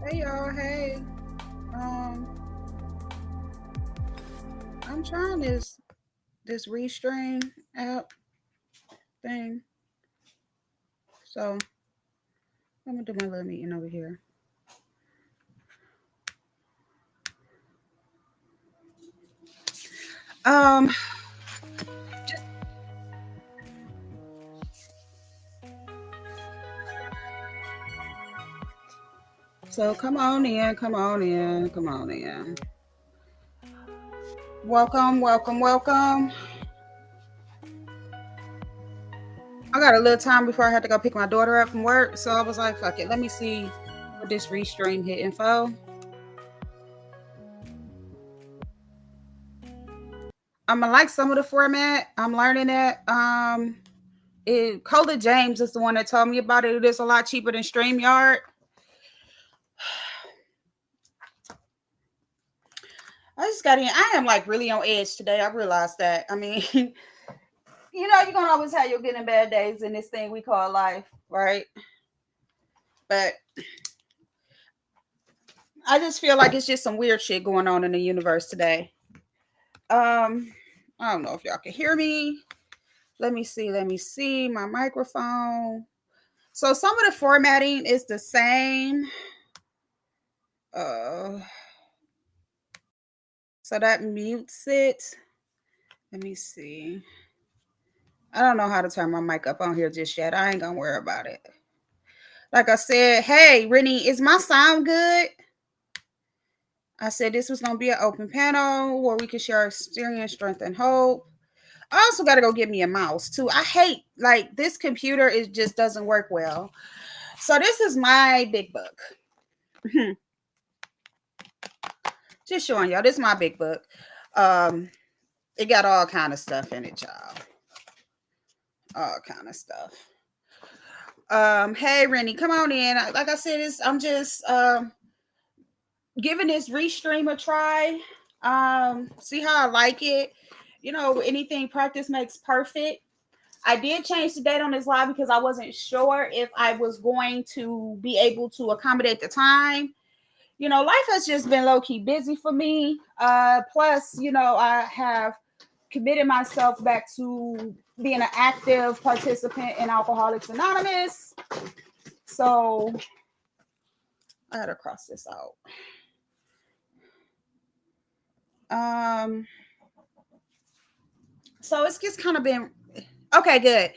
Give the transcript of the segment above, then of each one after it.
Hey y'all, hey. Um, I'm trying this Restream app thing. So I'm gonna do my little meeting over here. Um, so come on in, come on in, come on in. Welcome, welcome, welcome. I got a little time before I had to go pick my daughter up from work, so I was like, fuck it, let me see what this Restream hit info. I'm gonna like some of the format. I'm learning that. Cola James is the one that told me about it. It is a lot cheaper than StreamYard. I just got in. I am like really on edge today. I realized that. I mean, you're gonna always have your good and bad days in this thing we call life, right? But I just feel like it's just some weird shit going on in the universe today. I don't know if y'all can hear me. Let me see my microphone. So some of the formatting is the same. Uh so that mutes it. Let me see. I don't know how to turn my mic up on here just yet. I ain't gonna worry about it. Like I said, hey, Rennie, is my sound good? I said this was gonna be an open panel where we could share experience, strength, and hope. I also gotta go get me a mouse too. I hate like this computer, it just doesn't work well. So this is my big book. Just showing y'all. This is my big book. It got all kind of stuff in it, y'all. All kind of stuff. Hey Rennie, come on in. Like I said, I'm just giving this Restream a try. See how I like it. Anything practice makes perfect. I did change the date on this live because I wasn't sure if I was going to be able to accommodate the time. Life has just been low-key busy for me. Plus, I have committed myself back to being an active participant in Alcoholics Anonymous. So I had to cross this out. So it's just kind of been okay, good.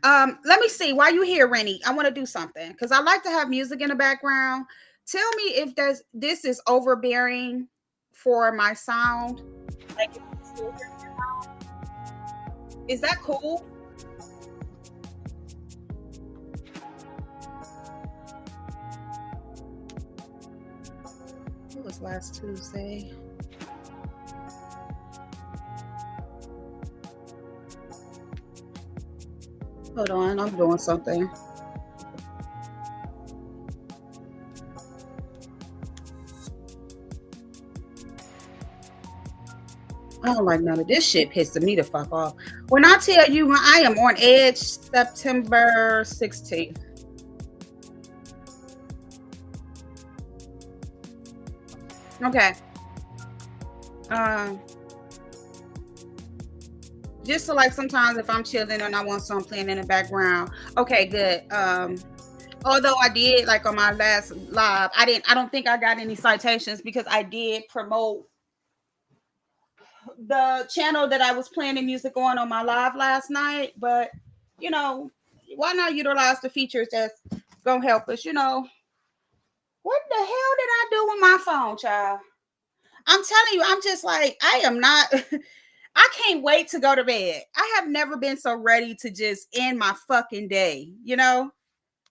Let me see. While you here, Rennie, I want to do something because I like to have music in the background. Tell me if this is overbearing for my sound. Like, is that cool? It was last Tuesday. Hold on, I'm doing something. I don't like none of this shit pissing me the fuck off. When I tell you when I am on edge, September 16th. Okay. Just so like sometimes if I'm chilling and I want something playing in the background. Okay, good. Although I did like on my last live, I don't think I got any citations because I did promote the channel that I was playing the music on my live last night. But why not utilize the features that's gonna help us? What the hell did I do with my phone, child? I'm telling you, I'm just like, I am not. I can't wait to go to bed. I have never been so ready to just end my fucking day.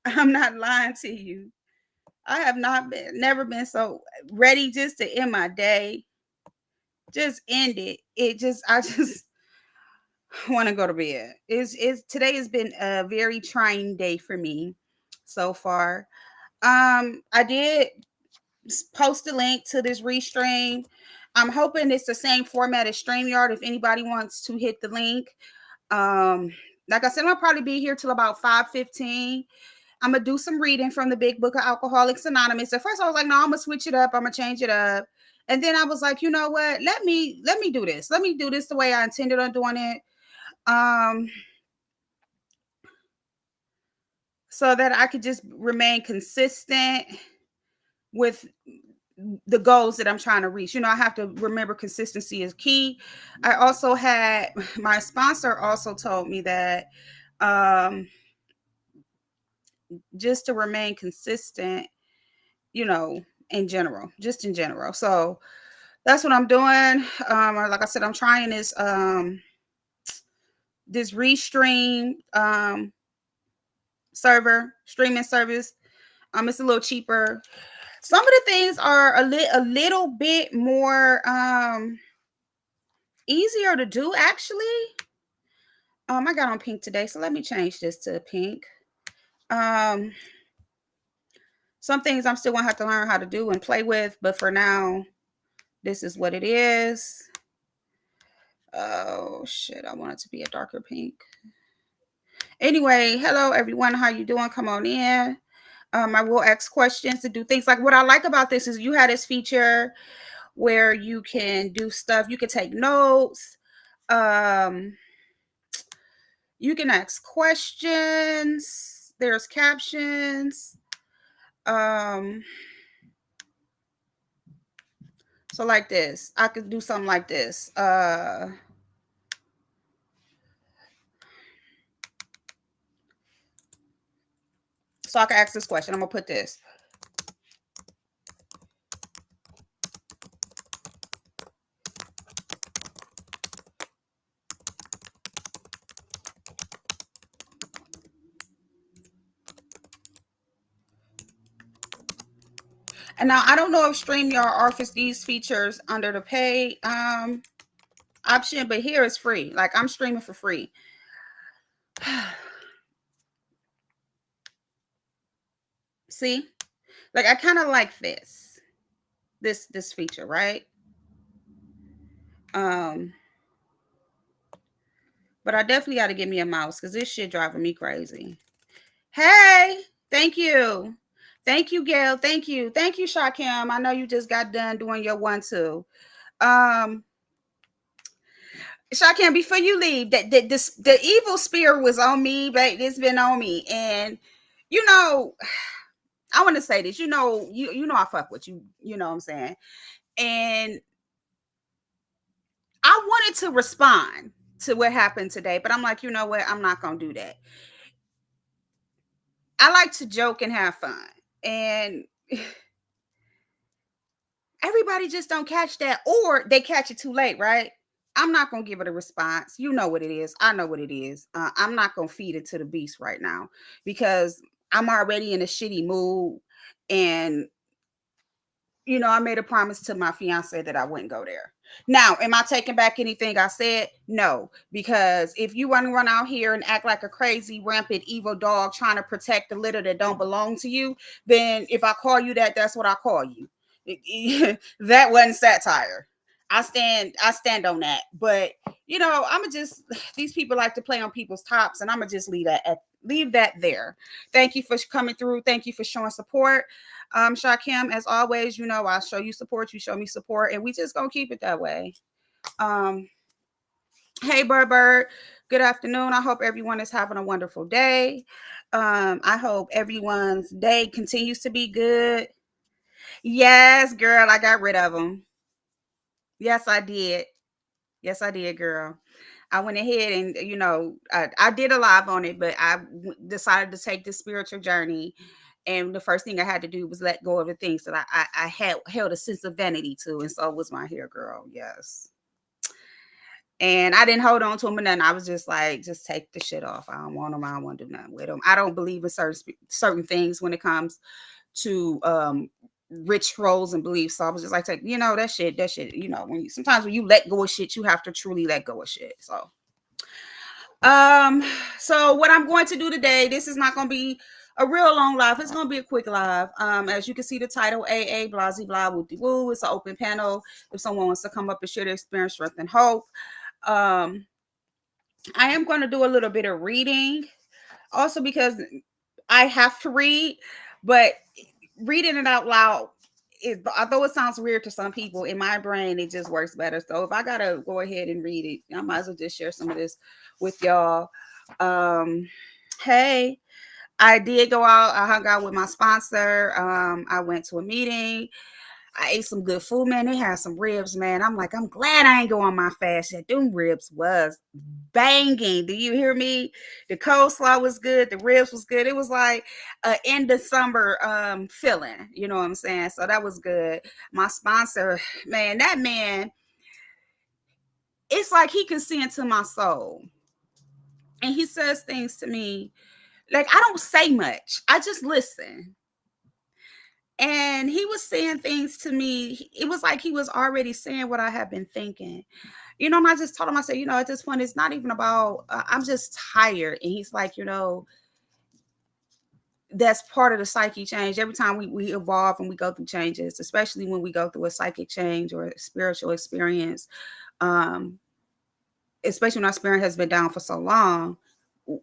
I'm not lying to you. I have never been so ready just to end my day. Just end it. I just want to go to bed. Today has been a very trying day for me so far. I did post a link to this Restream. I'm hoping it's the same format as StreamYard if anybody wants to hit the link. Like I said, I'll probably be here till about 5:15. I'm gonna do some reading from the Big Book of Alcoholics Anonymous. At first, I was like, no, I'm gonna switch it up. I'm gonna change it up. And then I was like, you know what? Let me do this. Let me do this the way I intended on doing it. So that I could just remain consistent with the goals that I'm trying to reach. I have to remember consistency is key. I also had my sponsor also told me that just to remain consistent, in general, just in general. So that's what I'm doing. Like I said, I'm trying this Restream streaming service. It's a little cheaper. Some of the things are a little bit more easier to do, actually. I got on pink today, so let me change this to pink. Some things I'm still gonna have to learn how to do and play with, but for now, this is what it is. Oh shit, I want it to be a darker pink. Anyway, hello everyone, how you doing? Come on in. I will ask questions to do things. Like, what I like about this is you had this feature where you can do stuff. You can take notes. You can ask questions. There's captions. So like this, I could do something like this. So I can ask this question. I'm gonna put this. And now I don't know if StreamYard offers these features under the pay option, but here it's free. Like, I'm streaming for free. See, like, I kind of like this feature, right? But I definitely got to get me a mouse because this shit driving me crazy. Hey, thank you. Thank you, Gail. Thank you. Thank you, Shakim. I know you just got done doing your 1-2. Shakim, before you leave, the evil spirit was on me, but it's been on me. And I want to say this, you know I fuck with you, you know what I'm saying? And I wanted to respond to what happened today, but I'm like, you know what? I'm not gonna do that. I like to joke and have fun. And everybody just don't catch that, or they catch it too late, right? I'm not gonna give it a response. You know what it is. I know what it is. I'm not gonna feed it to the beast right now because I'm already in a shitty mood. And I made a promise to my fiance that I wouldn't go there. Now, am I taking back anything I said? No, because if you want to run out here and act like a crazy, rampant, evil dog trying to protect the litter that don't belong to you, then if I call you that, that's what I call you. That wasn't satire. I stand on that. But I'ma just, these people like to play on people's tops, and I'ma just leave that there. Thank you for coming through. Thank you for showing support. Shakim, as always, I show you support, you show me support, and we just gonna keep it that way. Hey, Bird, good afternoon. I hope everyone is having a wonderful day. I hope everyone's day continues to be good. Yes, girl, I got rid of them. Yes, I did. Yes, I did, girl. I went ahead and, I did a live on it, but I decided to take this spiritual journey. And the first thing I had to do was let go of the things that I had held a sense of vanity to. And so was my hair, girl. Yes. And I didn't hold on to them and nothing. I was just like, just take the shit off. I don't want them. I don't want to do nothing with them. I don't believe in certain things when it comes to rituals and beliefs. So I was just like, that shit, sometimes when you let go of shit, you have to truly let go of shit. So what I'm going to do today, this is not going to be a real long live. It's going to be a quick live. As you can see, the title AA Blasey Blah Wooty Woo. It's an open panel. If someone wants to come up and share their experience, strength, and hope. I am going to do a little bit of reading also because I have to read, but reading it out loud, although it sounds weird to some people, in my brain it just works better. So if I gotta go ahead and read it, I might as well just share some of this with y'all. Um, hey, I did go out. I hung out with my sponsor. I went to a meeting. I ate some good food, man. They had some ribs, man. I'm like, I'm glad I ain't go on my fast yet. Them ribs was banging. Do you hear me? The coleslaw was good. The ribs was good. It was like a end of summer feeling. You know what I'm saying? So that was good. My sponsor, man, that man, it's like he can see into my soul. And he says things to me. Like, I don't say much. I just listen. And he was saying things to me. It was like he was already saying what I had been thinking. And I just told him, I said, at this point, it's not even about, I'm just tired. And he's like, that's part of the psyche change. Every time we evolve and we go through changes, especially when we go through a psychic change or a spiritual experience, especially when our spirit has been down for so long,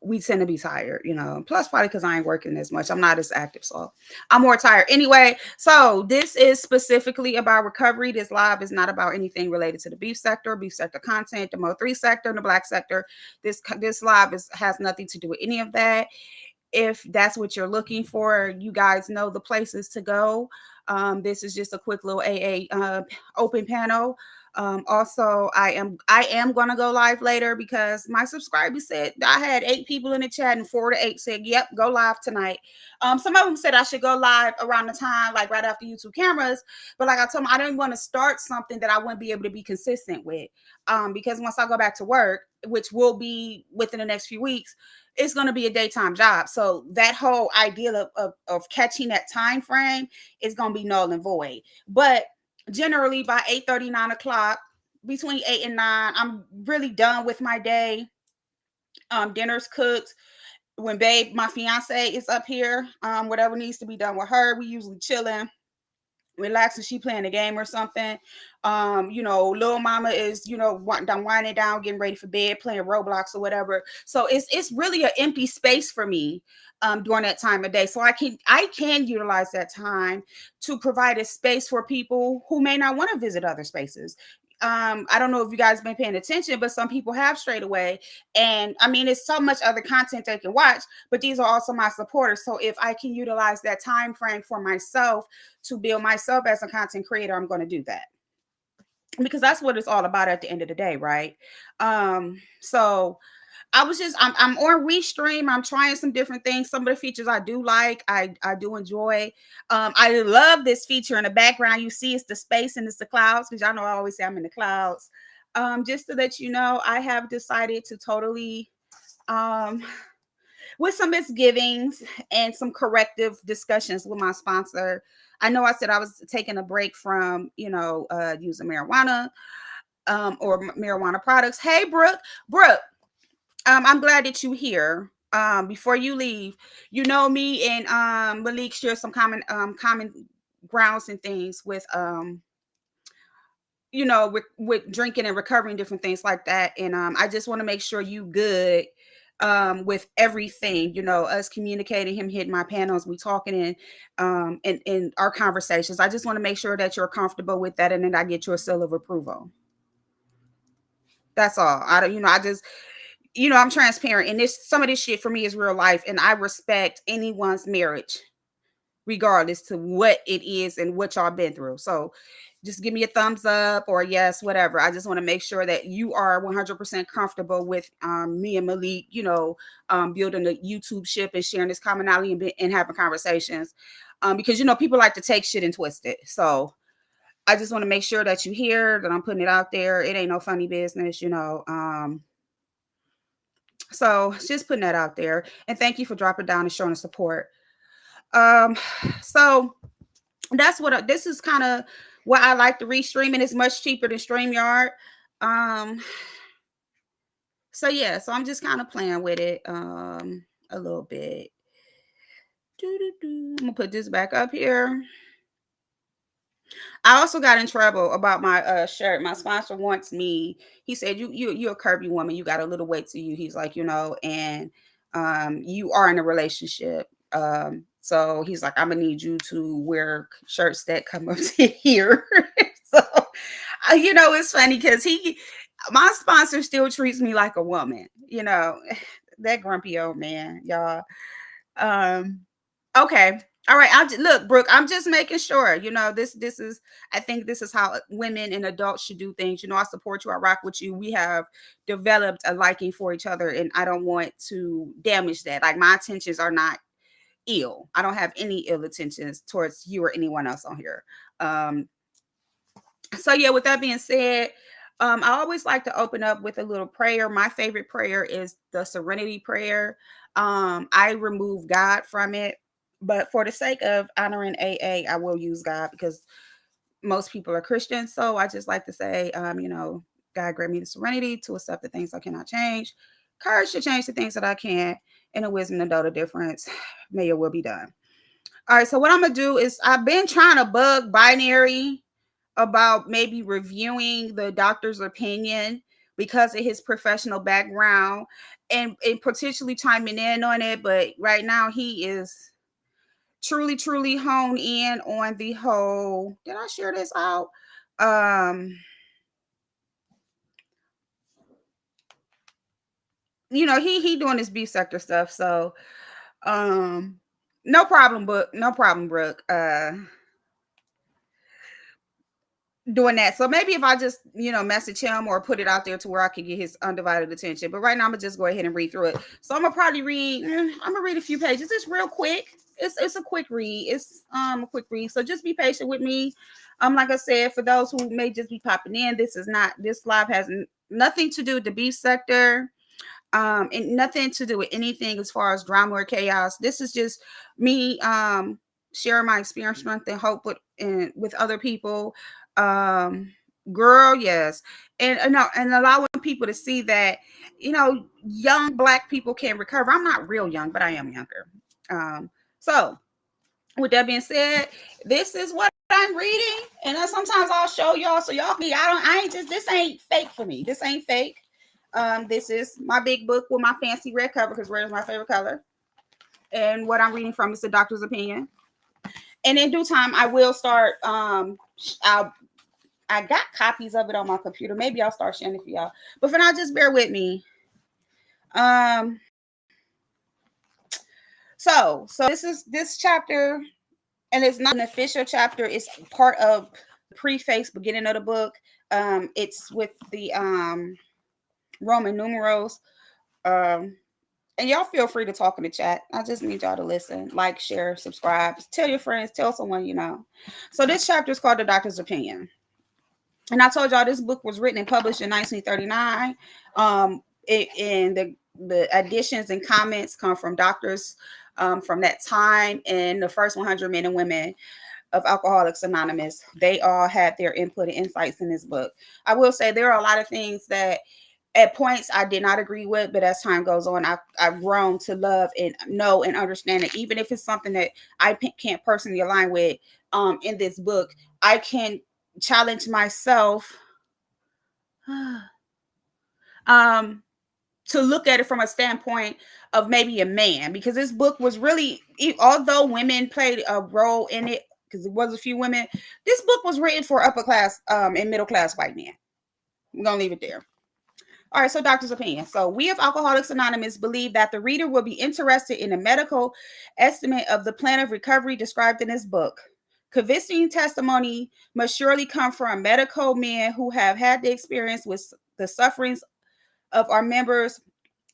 we tend to be tired, plus probably because I ain't working as much. I'm not as active, so I'm more tired. Anyway, so this is specifically about recovery. This live is not about anything related to the beef sector content, the Mo3 sector, and the black sector. This live has nothing to do with any of that. If that's what you're looking for, you guys know the places to go. This is just a quick little AA open panel. Also, I am going to go live later because my subscribers said, I had 8 people in the chat and 4 to 8 said, yep, go live tonight. Some of them said I should go live around the time, like right after YouTube cameras. But like I told them, I didn't want to start something that I wouldn't be able to be consistent with. Because once I go back to work, which will be within the next few weeks, it's going to be a daytime job. So that whole idea of catching that time frame is going to be null and void. But generally by 8:30, 9 o'clock, between 8 and 9, I'm really done with my day. Dinner's cooked. When babe, my fiance, is up here, whatever needs to be done with her, we usually chilling, relaxing. She playing a game or something. Little mama is, winding down, getting ready for bed, playing Roblox or whatever. So it's really an empty space for me during that time of day. So I can utilize that time to provide a space for people who may not want to visit other spaces. I don't know if you guys been paying attention, but some people have strayed away. And I mean, it's so much other content they can watch, but these are also my supporters. So if I can utilize that time frame for myself to build myself as a content creator, I'm going to do that. Because that's what it's all about at the end of the day, right? So I'm on Restream. I'm trying some different things. Some of the features I do like, I do enjoy. I love this feature in the background. You see it's the space and it's the clouds, because y'all know I always say I'm in the clouds. Just to let you know, I have decided to totally, with some misgivings and some corrective discussions with my sponsor. I know I said I was taking a break from, using marijuana or marijuana products. Hey, Brooke, I'm glad that you're here. Before you leave, me and Malik share some common grounds and things with with drinking and recovering, different things like that. And I just want to make sure you good with everything, us communicating, him hitting my panels, we talking in our conversations. I just want to make sure that you're comfortable with that, and then I get your seal of approval. That's all. I don't, I just, I'm transparent, and some of this shit for me is real life, and I respect anyone's marriage, regardless to what it is and what y'all been through. So just give me a thumbs up or yes, whatever. I just want to make sure that you are 100% comfortable with me and Malik, building a YouTube ship and sharing this commonality and having conversations. Because, people like to take shit and twist it. So I just want to make sure that you hear that I'm putting it out there. It ain't no funny business, So just putting that out there. And thank you for dropping down and showing the support. So that's what this is kind of what I like to Restream, and it's much cheaper than StreamYard. So yeah, so I'm just kind of playing with it a little bit. I'm gonna put this back up here. I also got in trouble about my shirt. My sponsor wants me. He said, you're a curvy woman. You got a little weight to you. He's like, and you are in a relationship. So he's like, I'm gonna need you to wear shirts that come up to here. So, it's funny because my sponsor still treats me like a woman, that grumpy old man, y'all. Um, okay. All right. Look, Brooke, I'm just making sure, this is, I think this is how women and adults should do things. I support you. I rock with you. We have developed a liking for each other, and I don't want to damage that. Like, my intentions are not ill. I don't have any ill intentions towards you or anyone else on here. So yeah, with that being said, I always like to open up with a little prayer. My favorite prayer is the Serenity Prayer. I remove God from it, but for the sake of honoring AA, I will use God because most people are Christians. So I just like to say, God grant me the serenity to accept the things I cannot change, courage to change the things that I can, and the wisdom to know the difference. May your will be done. All right, so what I'm gonna do is I've been trying to bug Binary about maybe reviewing the doctor's opinion because of his professional background and potentially chiming in on it. But right now he is truly honed in on the whole. Did I share this out? He doing his beef sector stuff. So no problem, Brooke. Doing that. So maybe if I just, message him or put it out there to where I could get his undivided attention. But right now I'm gonna just go ahead and read through it. So I'm gonna probably read, I'm gonna read a few pages. It's real quick. It's a quick read. It's a quick read. So just be patient with me. Like I said, for those who may just be popping in, this live has nothing to do with the beef sector. And nothing to do with anything as far as drama or chaos. This is just me sharing my experience, strength, and hope with other people. Girl, yes. And allowing people to see that, young Black people can recover. I'm not real young, but I am younger. So with that being said, this is what I'm reading, and sometimes I'll show y'all so y'all can. This ain't fake for me. This ain't fake. This is my big book with my fancy red cover because red is my favorite color. And what I'm reading from is the doctor's opinion. And in due time, I will start. I got copies of it on my computer. Maybe I'll start sharing it for y'all. But for now, just bear with me. So this chapter, and it's not an official chapter. It's part of the preface, beginning of the book. It's with the Roman numerals. And y'all feel free to talk in the chat. I just need y'all to listen, like, share, subscribe, tell your friends, tell someone you know. So this chapter is called The Doctor's Opinion. And I told y'all this book was written and published in 1939. And the additions and comments come from doctors from that time, and the first 100 men and women of Alcoholics Anonymous. They all had their input and insights in this book. I will say there are a lot of things that at points I did not agree with, but as time goes on, I've grown to love and know and understand that even if it's something that I can't personally align with in this book, I can challenge myself to look at it from a standpoint of maybe a man, because this book was really, although women played a role in it, because it was a few women, this book was written for upper class and middle class white men. I'm gonna leave it there. All right, so doctor's opinion. So we of Alcoholics Anonymous believe that the reader will be interested in a medical estimate of the plan of recovery described in this book. Convincing testimony must surely come from medical men who have had the experience with the sufferings of our members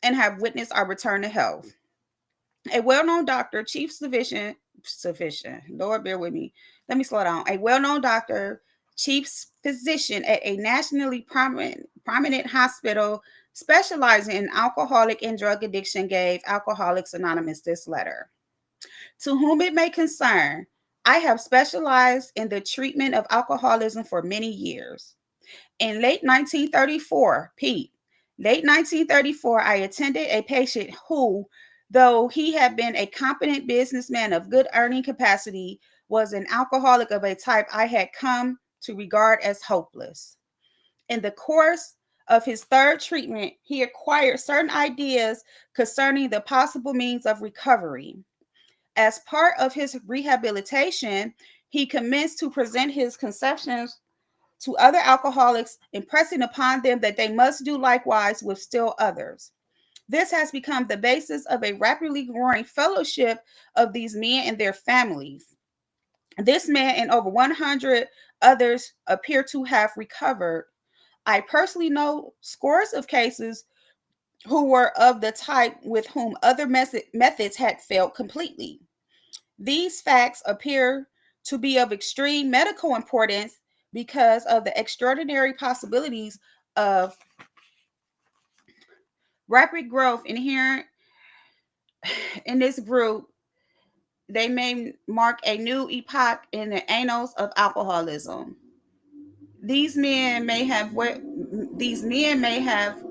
and have witnessed our return to health. A well-known doctor, chief physician, Lord, bear with me. Let me slow down. A well-known doctor, chief physician at a nationally prominent hospital specializing in alcoholic and drug addiction gave Alcoholics Anonymous this letter. To whom it may concern, I have specialized in the treatment of alcoholism for many years. In late 1934, late 1934, I attended a patient who, though he had been a competent businessman of good earning capacity, was an alcoholic of a type I had come to regard as hopeless. In the course of his third treatment, he acquired certain ideas concerning the possible means of recovery. As part of his rehabilitation, he commenced to present his conceptions to other alcoholics, impressing upon them that they must do likewise with still others. This has become the basis of a rapidly growing fellowship of these men and their families. This man and over 100 others appear to have recovered. I personally know scores of cases who were of the type with whom other methods had failed completely. These facts appear to be of extreme medical importance because of the extraordinary possibilities of rapid growth inherent in this group. They may mark a new epoch in the annals of alcoholism. These men may have these men may have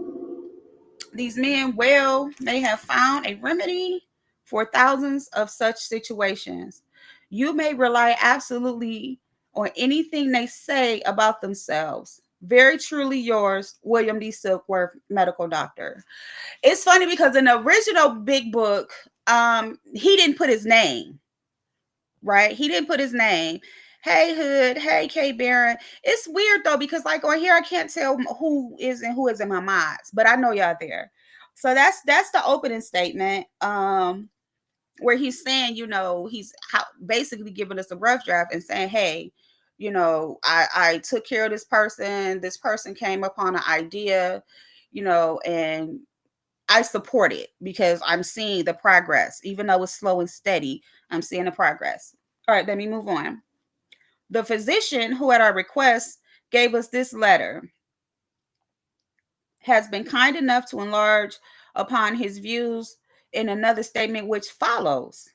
these men well may have found a remedy for thousands of such situations. You may rely absolutely on anything they say about themselves. Very truly yours, William D. Silkworth, medical doctor. It's funny because in the original Big Book, he didn't put his name, right? He didn't put his name. Hey Hood, hey K Barron. It's weird though because like on here I can't tell who is in my minds, but I know y'all there. So that's the opening statement. Where he's saying, he's basically giving us a rough draft and saying, hey, I took care of this person. This person came upon an idea, and I support it because I'm seeing the progress, even though it's slow and steady. I'm seeing the progress. All right, let me move on. The physician who, at our request, gave us this letter has been kind enough to enlarge upon his views in another statement which follows.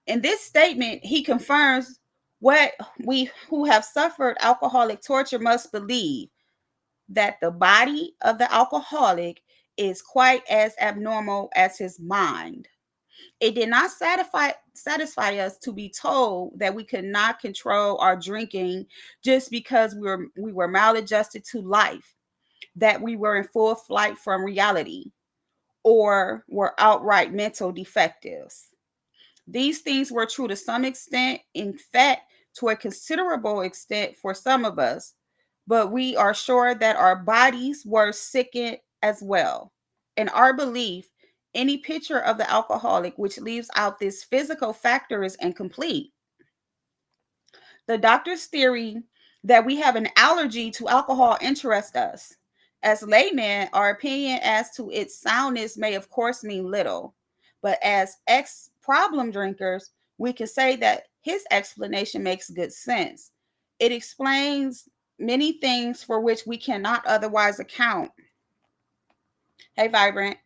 In this statement, he confirms what we who have suffered alcoholic torture must believe, that the body of the alcoholic is quite as abnormal as his mind. It did not satisfy us to be told that we could not control our drinking just because we were maladjusted to life, that we were in full flight from reality, or were outright mental defectives. These things were true to some extent, in fact, to a considerable extent for some of us, but we are sure that our bodies were sickened as well. In our belief, any picture of the alcoholic which leaves out this physical factor is incomplete. The doctor's theory that we have an allergy to alcohol interests us. As laymen, our opinion as to its soundness may of course mean little, but as ex-problem drinkers, we can say that his explanation makes good sense. It explains many things for which we cannot otherwise account. Hey, Vibrant.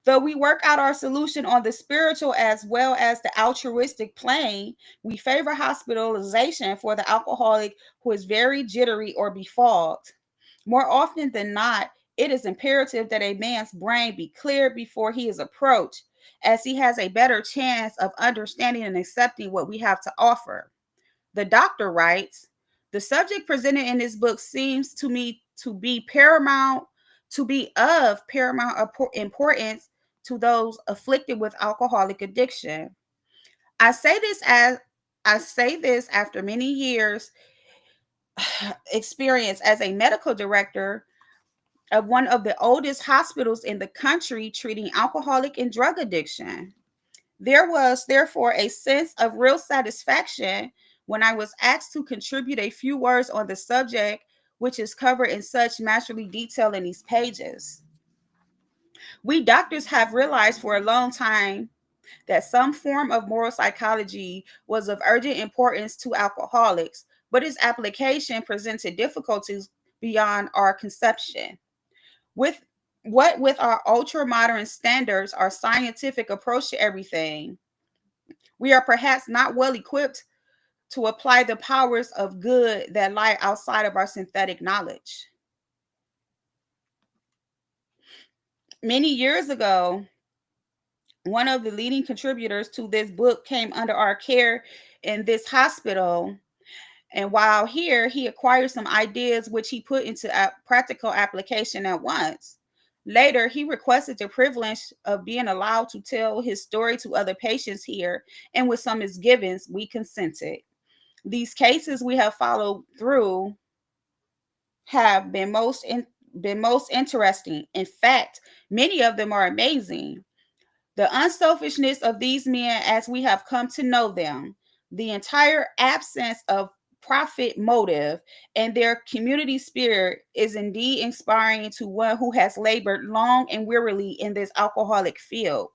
Though we work out our solution on the spiritual as well as the altruistic plane, we favor hospitalization for the alcoholic who is very jittery or befogged. More often than not, it is imperative that a man's brain be cleared before he is approached, as he has a better chance of understanding and accepting what we have to offer. The doctor writes, the subject presented in this book seems to me to be of paramount importance to those afflicted with alcoholic addiction. I say this after many years experience as a medical director of one of the oldest hospitals in the country treating alcoholic and drug addiction. There was therefore a sense of real satisfaction when I was asked to contribute a few words on the subject, which is covered in such masterly detail in these pages. We doctors have realized for a long time that some form of moral psychology was of urgent importance to alcoholics, but its application presented difficulties beyond our conception. With our ultra modern standards, our scientific approach to everything, we are perhaps not well equipped to apply the powers of good that lie outside of our synthetic knowledge. Many years ago, one of the leading contributors to this book came under our care in this hospital. And while here, he acquired some ideas which he put into practical application at once. Later, he requested the privilege of being allowed to tell his story to other patients here, and with some misgivings, we consented. These cases we have followed through have been most interesting. In fact, many of them are amazing. The unselfishness of these men as we have come to know them, the entire absence of profit motive, and their community spirit is indeed inspiring to one who has labored long and wearily in this alcoholic field.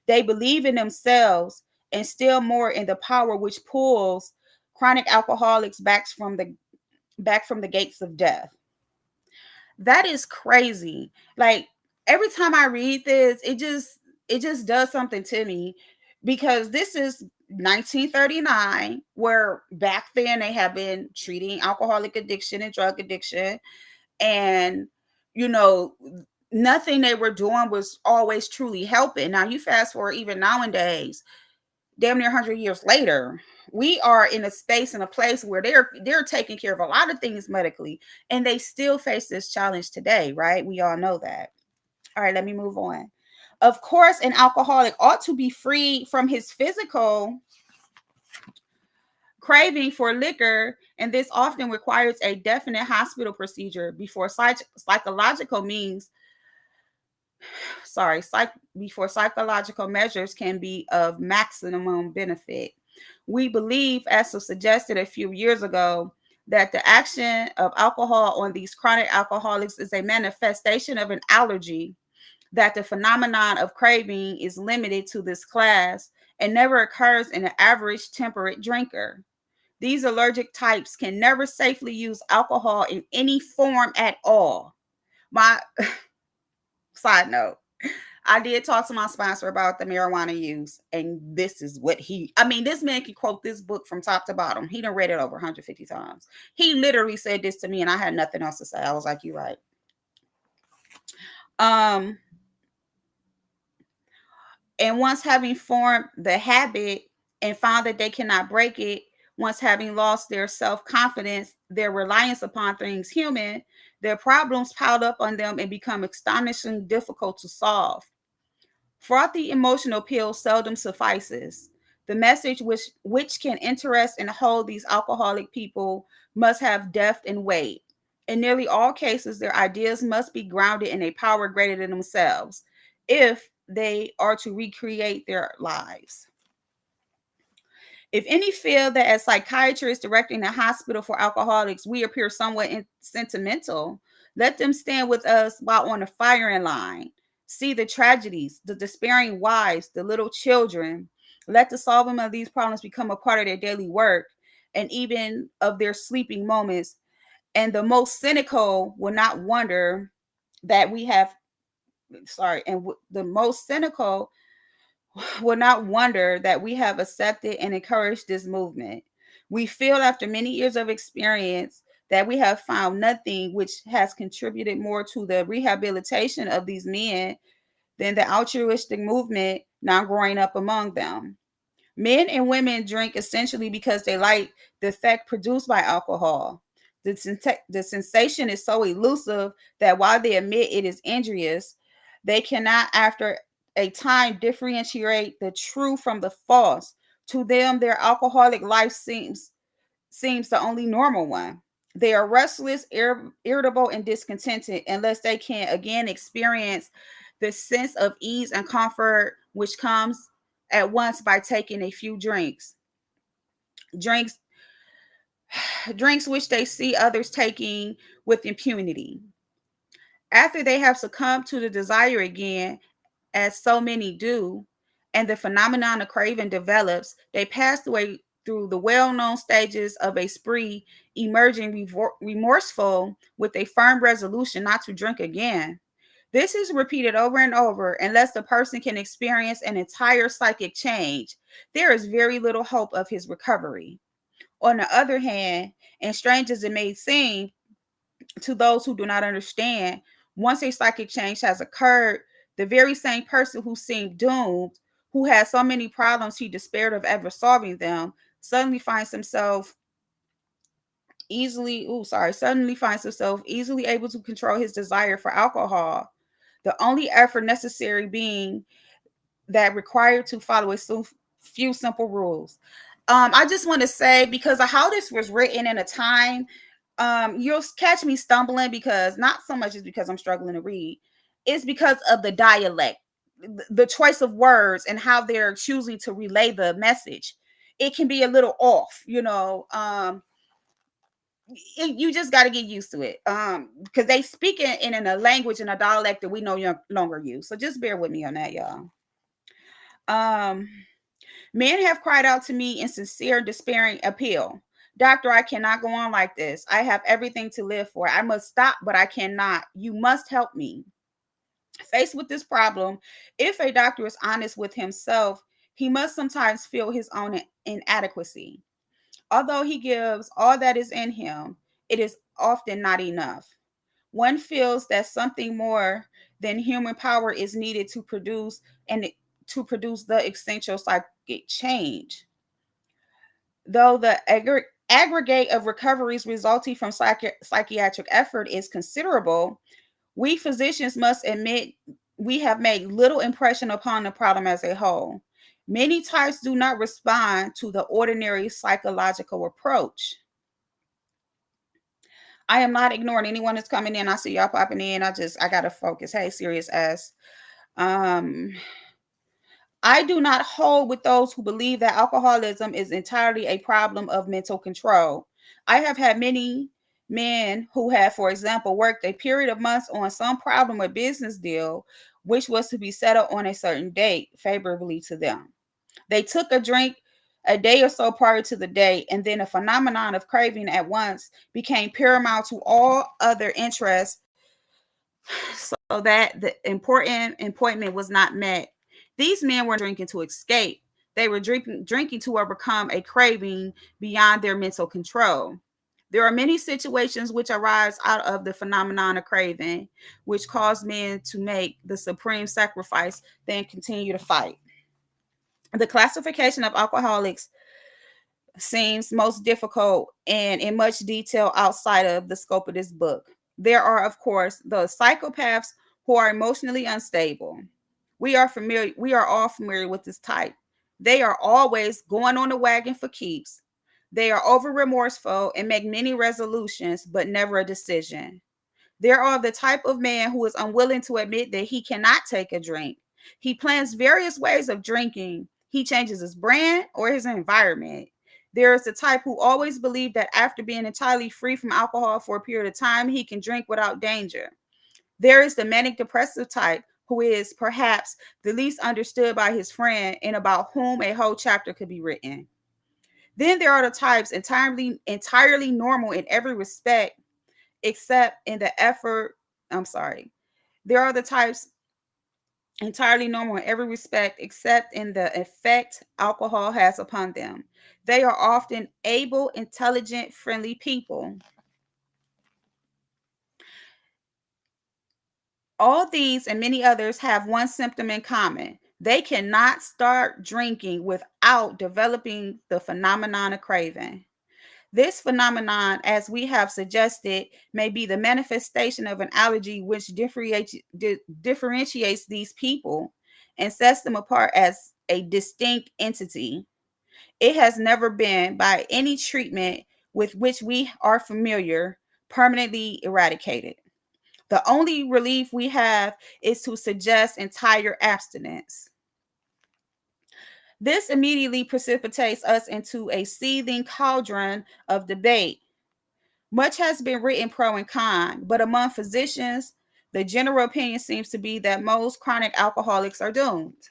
They believe in themselves and still more in the power which pulls chronic alcoholics back from the gates of death. That is crazy. Like every time I read this, it just does something to me because this is 1939 where back then they have been treating alcoholic addiction and drug addiction, and you know nothing they were doing was always truly helping. Now you fast forward even nowadays, damn near 100 years later, we are in a space and a place where they're taking care of a lot of things medically, and they still face this challenge today, right? We all know that. All right, let me move on. Of course, an alcoholic ought to be free from his physical craving for liquor, and this often requires a definite hospital procedure before psychological means sorry, before psychological measures can be of maximum benefit. We believe, as was suggested a few years ago, that the action of alcohol on these chronic alcoholics is a manifestation of an allergy, that the phenomenon of craving is limited to this class and never occurs in an average temperate drinker. These allergic types can never safely use alcohol in any form at all. My side note, I did talk to my sponsor about the marijuana use, and this is what this man can quote this book from top to bottom. He done read it over 150 times. He literally said this to me, and I had nothing else to say. I was like, you're right. And once having formed the habit and found that they cannot break it, once having lost their self-confidence, their reliance upon things human, their problems piled up on them and become astonishingly difficult to solve. Frothy emotional pill seldom suffices. The message which can interest and hold these alcoholic people must have depth and weight. In nearly all cases, their ideas must be grounded in a power greater than themselves if they are to recreate their lives. If any feel that as psychiatrists directing a hospital for alcoholics, we appear somewhat sentimental, let them stand with us while on the firing line. See the tragedies, the despairing wives, the little children. Let the solving of these problems become a part of their daily work and even of their sleeping moments. And the most cynical will not wonder that we have, the most cynical will not wonder that we have accepted and encouraged this movement. We feel after many years of experience that we have found nothing which has contributed more to the rehabilitation of these men than the altruistic movement now growing up among them. Men and women drink essentially because they like the effect produced by alcohol. The sensation is so elusive that while they admit it is injurious, they cannot, after a time, differentiate the true from the false. To them, their alcoholic life seems the only normal one. They are restless, irritable, and discontented unless they can again experience the sense of ease and comfort which comes at once by taking a few drinks drinks which they see others taking with impunity. After they have succumbed to the desire again, as so many do, and the phenomenon of craving develops, they pass away through the well-known stages of a spree, emerging remorseful with a firm resolution not to drink again. This is repeated over and over unless the person can experience an entire psychic change. There is very little hope of his recovery. On the other hand, and strange as it may seem to those who do not understand, once a psychic change has occurred, the very same person who seemed doomed, who had so many problems he despaired of ever solving them, suddenly finds himself easily able to control his desire for alcohol. The only effort necessary being that required to follow a few simple rules. I just want to say, because of how this was written in a time, you'll catch me stumbling, because not so much is because I'm struggling to read, it's because of the dialect, the choice of words, and how they're choosing to relay the message. It can be a little off, you just got to get used to it, because they speak in a language and a dialect that we no longer use. So just bear with me on that, y'all. um Men have cried out to me in sincere, despairing appeal. Doctor, I cannot go on like this. I have everything to live for. I must stop, but I cannot. You must help me. Faced with this problem, if a doctor is honest with himself, he must sometimes feel his own inadequacy. Although he gives all that is in him, it is often not enough. One feels that something more than human power is needed to produce the essential psychic change. Though the aggregate of recoveries resulting from psychiatric effort is considerable, we physicians must admit we have made little impression upon the problem as a whole. Many types do not respond to the ordinary psychological approach. I am not ignoring anyone that's coming in. I see y'all popping in. I gotta focus. Hey, serious ass. Um, I do not hold with those who believe that alcoholism is entirely a problem of mental control. I have had many men who have, for example, worked a period of months on some problem or business deal, which was to be settled on a certain date favorably to them. They took a drink a day or so prior to the date, and then a phenomenon of craving at once became paramount to all other interests, so that the important appointment was not met. These men were drinking to escape. They were drinking to overcome a craving beyond their mental control. There are many situations which arise out of the phenomenon of craving, which cause men to make the supreme sacrifice, then continue to fight. The classification of alcoholics seems most difficult and in much detail outside of the scope of this book. There are, of course, the psychopaths who are emotionally unstable. We are all familiar with this type. They are always going on the wagon for keeps. They are over remorseful and make many resolutions, but never a decision. There are the type of man who is unwilling to admit that he cannot take a drink. He plans various ways of drinking. He changes his brand or his environment. There is the type who always believe that after being entirely free from alcohol for a period of time, he can drink without danger. There is the manic depressive type who is perhaps the least understood by his friend and about whom a whole chapter could be written. Then there are the types entirely normal in every respect except in the effort. I'm sorry. There are the types entirely normal in every respect except in the effect alcohol has upon them. They are often able, intelligent, friendly people. All these and many others have one symptom in common. They cannot start drinking without developing the phenomenon of craving. This phenomenon, as we have suggested, may be the manifestation of an allergy which differentiates these people and sets them apart as a distinct entity. It has never been, by any treatment with which we are familiar, permanently eradicated. The only relief we have is to suggest entire abstinence. This immediately precipitates us into a seething cauldron of debate. Much has been written pro and con, but among physicians, the general opinion seems to be that most chronic alcoholics are doomed.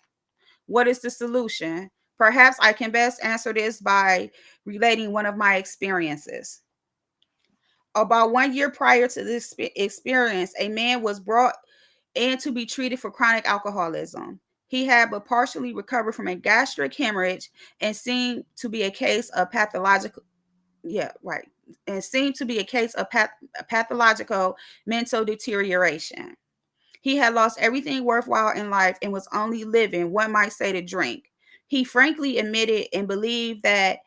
What is the solution? Perhaps I can best answer this by relating one of my experiences. About 1 year prior to this experience, a man was brought in to be treated for chronic alcoholism. He had but partially recovered from a gastric hemorrhage and seemed to be a case of pathological, yeah, right, and seemed to be a case of pathological mental deterioration. He had lost everything worthwhile in life and was only living, one might say, to drink. He frankly admitted and believed that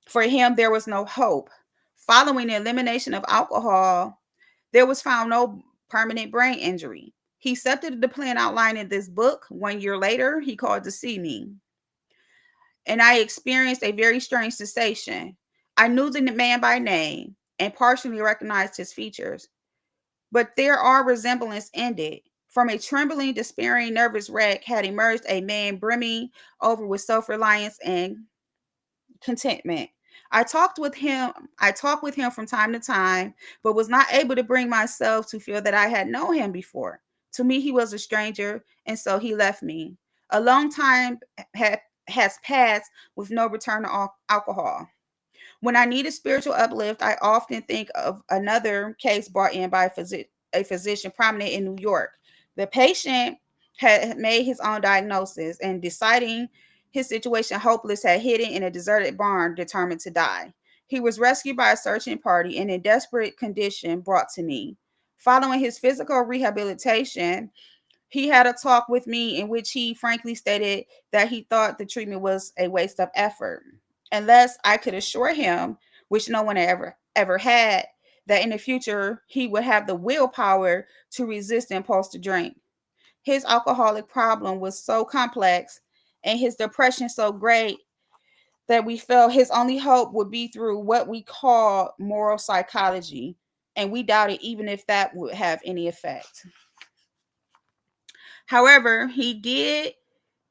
for him there was no hope. Following the elimination of alcohol, there was found no permanent brain injury. He accepted the plan outlined in this book. 1 year later, he called to see me, and I experienced a very strange sensation. I knew the man by name and partially recognized his features, but there are resemblance in it. From a trembling, despairing, nervous wreck had emerged a man brimming over with self-reliance and contentment. I talked with him from time to time, but was not able to bring myself to feel that I had known him before. To me, he was a stranger, and so he left me. A long time has passed with no return to alcohol. When I need a spiritual uplift, I often think of another case brought in by a physician prominent in New York. The patient had made his own diagnosis and deciding his situation hopeless had hidden in a deserted barn, determined to die. He was rescued by a searching party and in desperate condition brought to me. Following his physical rehabilitation, he had a talk with me in which he frankly stated that he thought the treatment was a waste of effort, unless I could assure him, which no one ever had, that in the future he would have the willpower to resist the impulse to drink. His alcoholic problem was so complex and his depression so great that we felt his only hope would be through what we call moral psychology, and we doubted even if that would have any effect. However, he did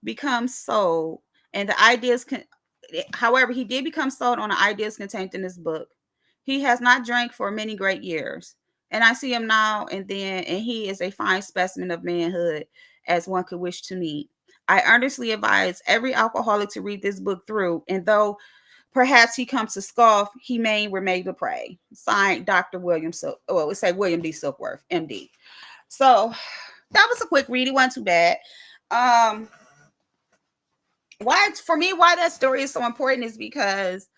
become sold, and the ideas can. However, he did become sold on the ideas contained in this book. He has not drank for many great years, and I see him now and then, and he is a fine specimen of manhood, as one could wish to meet. I earnestly advise every alcoholic to read this book through, and though perhaps he comes to scoff, he may remain to pray. Signed, Dr. William Silk. Well, we say William D. Silkworth, MD. So that was a quick read. It wasn't too bad. Um, why that story is so important is because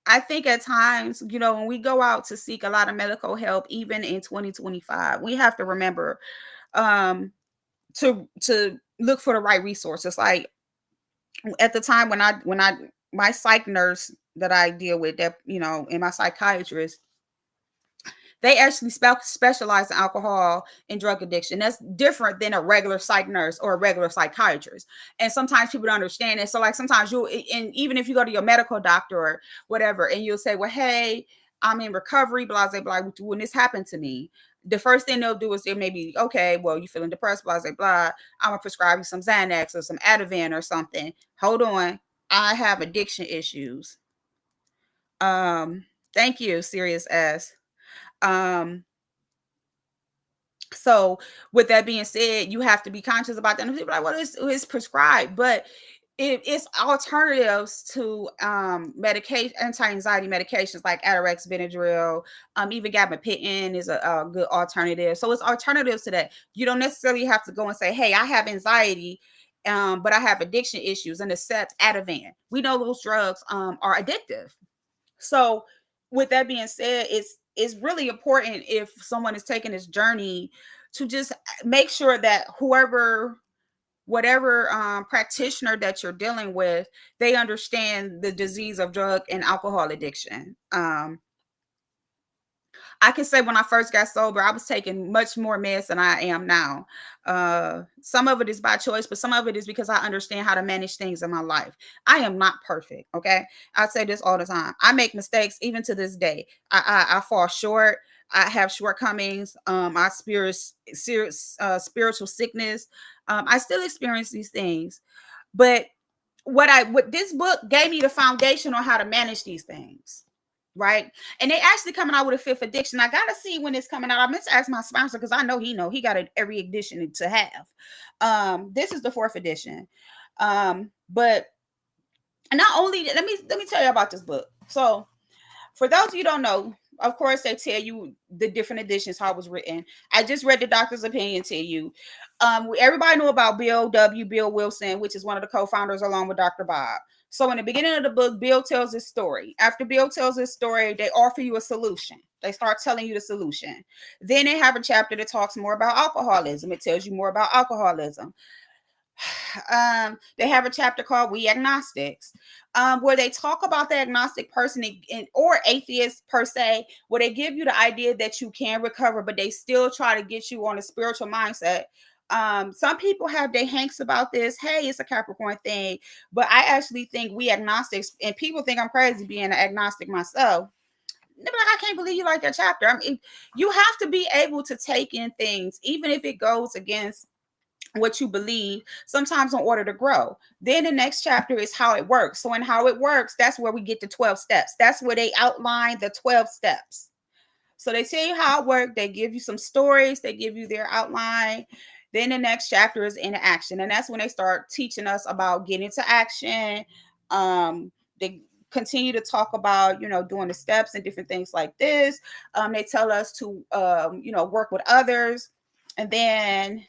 I think at times, when we go out to seek a lot of medical help, even in 2025, we have to remember um to look for the right resources. Like at the time when I my psych nurse that I deal with, that and my psychiatrist, they actually specialize in alcohol and drug addiction. That's different than a regular psych nurse or a regular psychiatrist. And sometimes people don't understand it. So like sometimes and even if you go to your medical doctor or whatever, and you'll say, well, hey, I'm in recovery, blah, blah, blah. When this happened to me, the first thing they'll do is they may be, okay, well, you're feeling depressed, blah, blah, blah. I'm going to prescribe you some Xanax or some Ativan or something. Hold on. I have addiction issues. Thank you, Serious S. So with that being said, you have to be conscious about that. And people are like, well, it's prescribed, but it's alternatives to medication, anti-anxiety medications like Atarax, Benadryl, even gabapentin is a good alternative. So it's alternatives to that. You don't necessarily have to go and say, hey, I have anxiety, but I have addiction issues, and accept Ativan. We know those drugs are addictive. So with that being said, it's really important if someone is taking this journey to just make sure that whatever practitioner that you're dealing with, they understand the disease of drug and alcohol addiction. I can say when I first got sober, I was taking much more meds than I am now. Some of it is by choice, but some of it is because I understand how to manage things in my life. I am not perfect. Okay. I say this all the time. I make mistakes even to this day. I fall short. I have shortcomings. I spiritual sickness. I still experience these things, but what this book gave me the foundation on how to manage these things. Right. And they actually coming out with a fifth edition. I gotta see when it's coming out. I meant to ask my sponsor because I know he got every edition to have. This is the fourth edition. But not only let me tell you about this book. So for those of you who don't know, of course they tell you the different editions, how it was written. I just read the doctor's opinion to you. Everybody knew about Bill Wilson, which is one of the co-founders along with Dr. Bob. So in the beginning of the book, Bill tells his story. After Bill tells his story, they offer you a solution. They start telling you the solution. Then they have a chapter that talks more about alcoholism. It tells you more about alcoholism. They have a chapter called We Agnostics, where they talk about the agnostic person or atheist per se, where they give you the idea that you can recover, but they still try to get you on a spiritual mindset. Some people have their hanks about this. Hey, it's a Capricorn thing, but I actually think we agnostics, and people think I'm crazy being an agnostic myself. They're like, I can't believe you like that chapter. I mean, you have to be able to take in things, even if it goes against what you believe, sometimes in order to grow. Then the next chapter is how it works. So in how it works, that's where we get the 12 steps. That's where they outline the 12 steps. So they tell you how it works. They give you some stories. They give you their outline. Then the next chapter is into action. And that's when they start teaching us about getting to action. They continue to talk about, doing the steps and different things like this. They tell us to, work with others. And then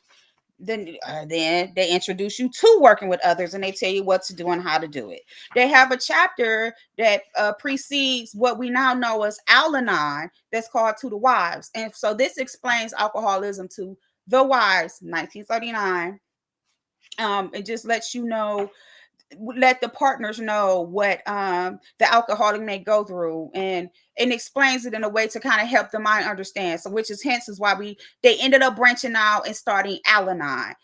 they introduce you to working with others, and they tell you what to do and how to do it. They have a chapter that precedes what we now know as Al-Anon, that's called To the Wives. And so this explains alcoholism to the wives, 1939. It just lets you know, let the partners know what the alcoholic may go through, and explains it in a way to kind of help the mind understand. So which is hence is why they ended up branching out and starting Al-Anon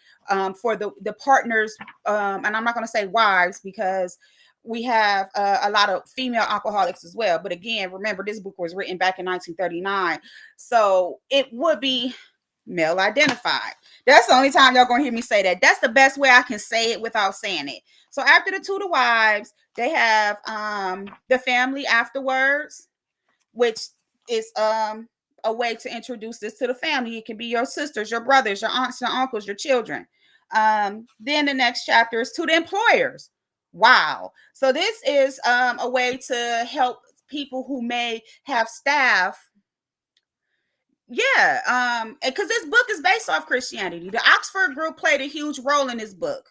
for the partners, and I'm not going to say wives, because we have a lot of female alcoholics as well. But again, remember, this book was written back in 1939, so it would be male identified. That's the only time y'all gonna hear me say that. That's the best way I can say it without saying it. So after the To the Wives, they have the family afterwards, which is a way to introduce this to the family. It can be your sisters, your brothers, your aunts, your uncles, your children. Then the next chapter is To the Employers. Wow. So this is a way to help people who may have staff. Yeah, because this book is based off Christianity. The Oxford group played a huge role in this book.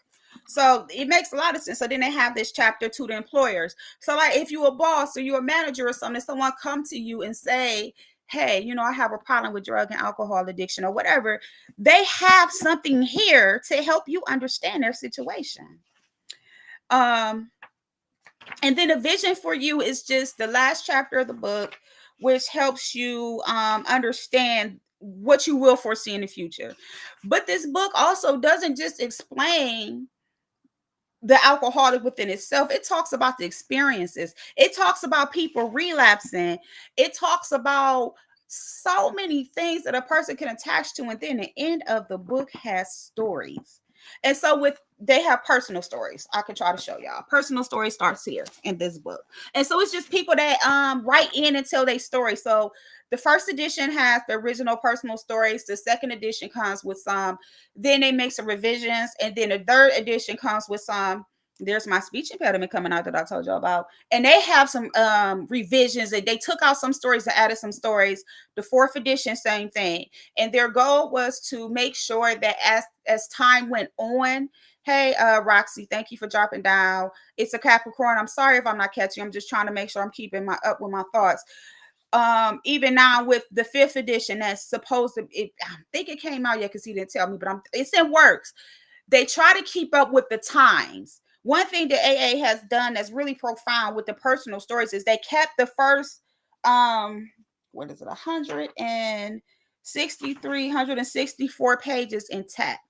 So it makes a lot of sense. So then they have this chapter To the Employers. So like if you're a boss or you're a manager or something, someone come to you and say, hey, I have a problem with drug and alcohol addiction or whatever, they have something here to help you understand their situation. And then a vision for you is just the last chapter of the book, which helps you understand what you will foresee in the future. But this book also doesn't just explain the alcoholic within itself. It talks about the experiences. It talks about people relapsing. It talks about so many things that a person can attach to. And then the end of the book has stories. And so they have personal stories. I can try to show y'all. Personal story starts here in this book. And so it's just people that write in and tell their story. So the first edition has the original personal stories. The second edition comes with some. Then they make some revisions. And then the third edition comes with some. There's my speech impediment coming out that I told you about. And they have some revisions. They took out some stories and added some stories. The fourth edition, same thing. And their goal was to make sure that as time went on, hey, Roxy, thank you for dropping down. It's a Capricorn. I'm sorry if I'm not catching. I'm just trying to make sure I'm keeping up with my thoughts. Even now with the fifth edition, that's supposed to, I think it came out yet because he didn't tell me, but it's in works. They try to keep up with the times. One thing that AA has done that's really profound with the personal stories is they kept the first, 164 pages intact.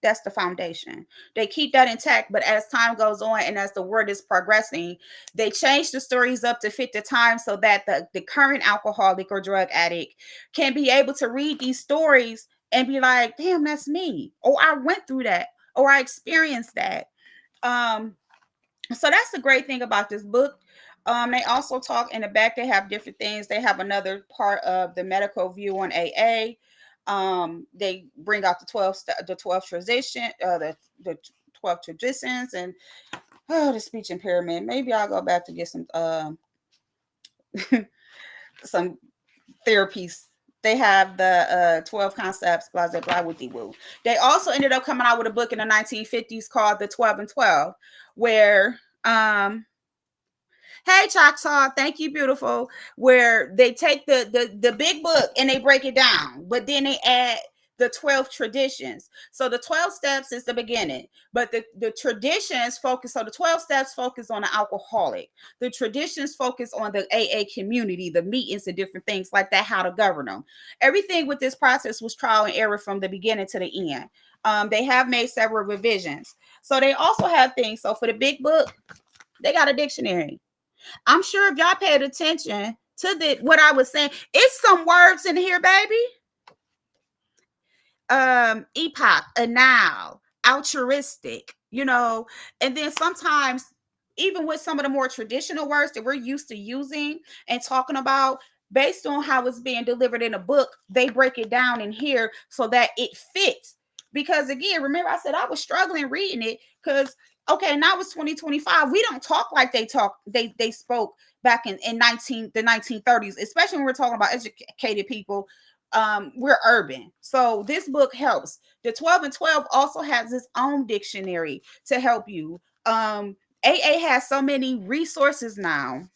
That's the foundation. They keep that intact, but as time goes on and as the word is progressing, they change the stories up to fit the time so that the current alcoholic or drug addict can be able to read these stories and be like, damn, that's me. Or I went through that, or I experienced that. So that's the great thing about this book. They also talk in the back. They have different things. They have another part of the medical view on AA. They bring out the 12 traditions, the 12 traditions, and the speech impairment. Maybe I'll go back to get some some therapies. They have the 12 concepts, blah, blah, blah, woo. They also ended up coming out with a book in the 1950s called The 12 and 12, where, hey, Choctaw, thank you, beautiful, where they take the big book and they break it down, but then they add the 12 traditions. So the 12 steps is the beginning, but the traditions focus, so the 12 steps focus on the alcoholic. The traditions focus on the AA community, the meetings and different things like that, how to govern them. Everything with this process was trial and error from the beginning to the end. They have made several revisions. So they also have things. So for the big book, they got a dictionary. I'm sure if y'all paid attention to what I was saying, it's some words in here, baby. Epoch, anal, altruistic, and then sometimes even with some of the more traditional words that we're used to using and talking about, based on how it's being delivered in a book, they break it down in here so that it fits. Because again, remember I said I was struggling reading it because okay, now it's 2025. We don't talk like they spoke back in the 1930s, especially when we're talking about educated people. We're urban. So this book helps. The 12 and 12 also has its own dictionary to help you. AA has so many resources now.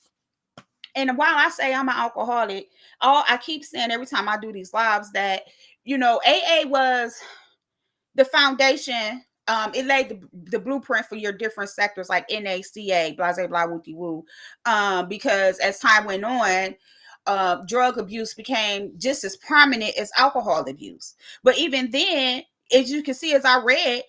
And while I say I'm an alcoholic, I keep saying every time I do these lives that, AA was the foundation. It laid the blueprint for your different sectors like NACA, blah, blah, blah, wooty woo. Because as time went on, drug abuse became just as prominent as alcohol abuse. But even then, as you can see, as I read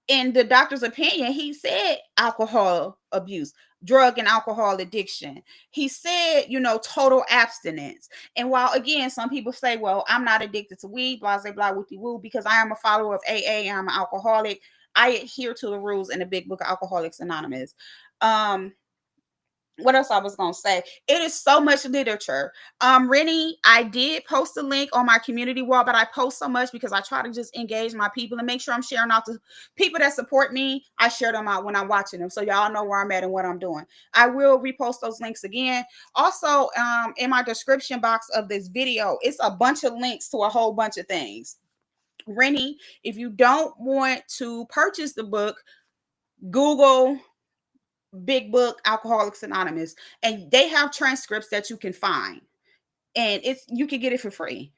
in the doctor's opinion, he said alcohol abuse, drug and alcohol addiction. He said, total abstinence. And while again, some people say, well, I'm not addicted to weed, blah, blah, blah, wooty woo, because I am a follower of AA, I'm an alcoholic. I adhere to the rules in the big book of Alcoholics Anonymous. What else I was going to say? It is so much literature. Rennie, I did post a link on my community wall, but I post so much because I try to just engage my people and make sure I'm sharing out the people that support me. I share them out when I'm watching them. So y'all know where I'm at and what I'm doing. I will repost those links again. Also, in my description box of this video, it's a bunch of links to a whole bunch of things. Rennie, if you don't want to purchase the book, Google big book Alcoholics Anonymous, and they have transcripts that you can find, and you can get it for free.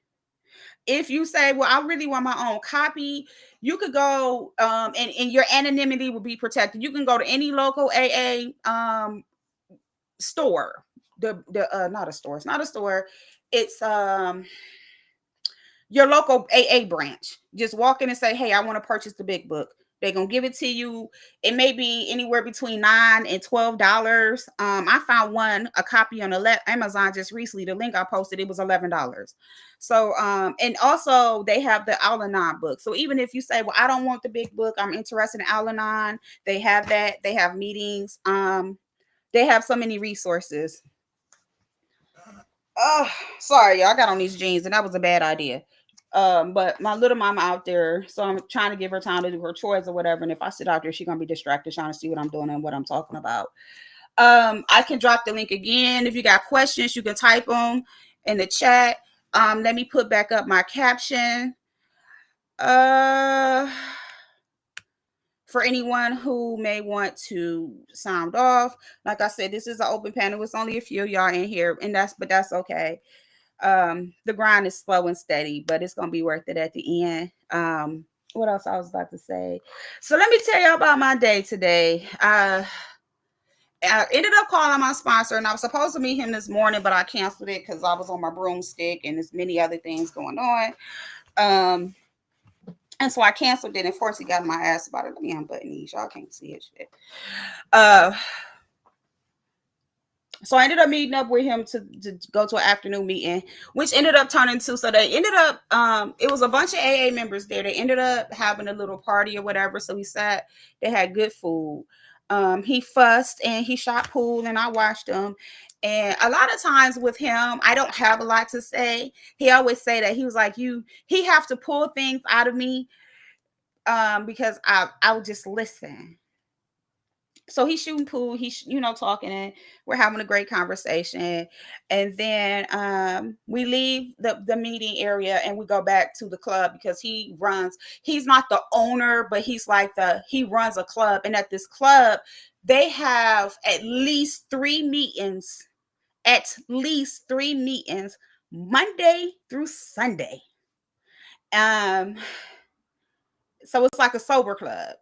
If you say, well, I really want my own copy, you could go and your anonymity will be protected. You can go to any local AA store. Not a store, it's not a store, it's your local AA branch. Just walk in and say, hey, I want to purchase the big book. They're going to give it to you. It may be anywhere between $9 and $12. I found a copy on Amazon just recently. The link I posted, it was $11. So, and also they have the Al-Anon book. So even if you say, well, I don't want the big book, I'm interested in Al-Anon, they have that. They have meetings. They have so many resources. Oh, sorry, y'all. I got on these jeans and that was a bad idea. But my little mama out there, so I'm trying to give her time to do her chores or whatever. And if I sit out there, she's gonna be distracted trying to see what I'm doing and what I'm talking about. I can drop the link again. If you got questions, you can type them in the chat. Let me put back up my caption. For anyone who may want to sound off, like I said, this is an open panel. It's only a few of y'all in here, and that's okay. The grind is slow and steady, but it's gonna be worth it at the end. What else I was about to say? So let me tell you about my day today. I ended up calling my sponsor, and I was supposed to meet him this morning, but I canceled it because I was on my broomstick and there's many other things going on. And so I canceled it, and of course he got my ass about it. Let me unbutton these. Y'all can't see it shit. So I ended up meeting up with him to go to an afternoon meeting, which ended up turning to, so they ended up, it was a bunch of AA members there. They ended up having a little party or whatever. So we sat, they had good food. He fussed and he shot pool and I watched him. And a lot of times with him, I don't have a lot to say. He always say that he was like, he have to pull things out of me because I would just listen. So he's shooting pool, he's, talking, and we're having a great conversation. And then we leave the meeting area and we go back to the club because he's not the owner, but he runs a club. And at this club, they have at least three meetings Monday through Sunday. Um, so it's like a sober club.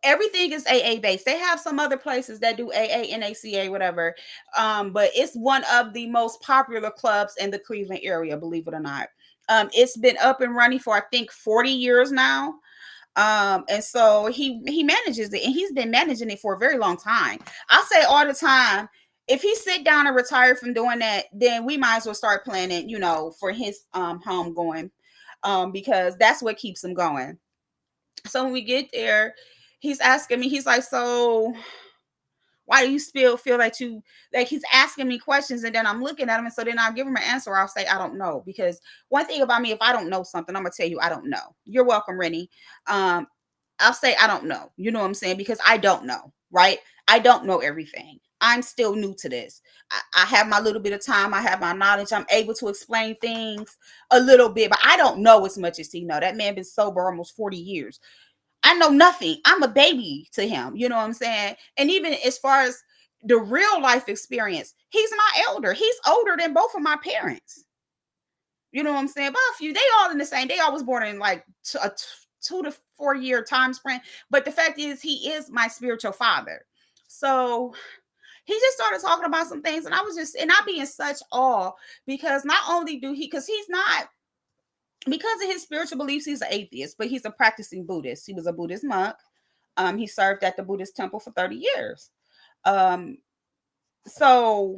Everything is AA based. They have some other places that do AA, NACA, whatever. But it's one of the most popular clubs in the Cleveland area, believe it or not. It's been up and running for I think 40 years now. And so he manages it, and he's been managing it for a very long time. I say all the time, if he sit down and retire from doing that, then we might as well start planning, for his home going, because that's what keeps him going. So when we get there, he's asking me, he's like, so why do you still feel that you like he's asking me questions, and then I'm looking at him, and so then I'll give him an answer. I'll say I don't know, because one thing about me, if I don't know something, I'm gonna tell you I don't know. You're welcome, Rennie. I'll say I don't know. You know what I'm saying? Because I don't know, right? I don't know everything. I'm still new to this. I have my little bit of time. I have my knowledge. I'm able to explain things a little bit, but I don't know as much as he know. That man been sober almost 40 years. I know nothing. I'm a baby to him. You know what I'm saying? And even as far as the real life experience, he's my elder. He's older than both of my parents. You know what I'm saying? But a few, they all in the same. They all was born in like a 2 to 4 year time span. But the fact is, he is my spiritual father. So he just started talking about some things, and I be in such awe, because not only do he, because he's not, because of his spiritual beliefs, he's an atheist, but he's a practicing Buddhist. He was a Buddhist monk. He served at the Buddhist temple for 30 years. Um, so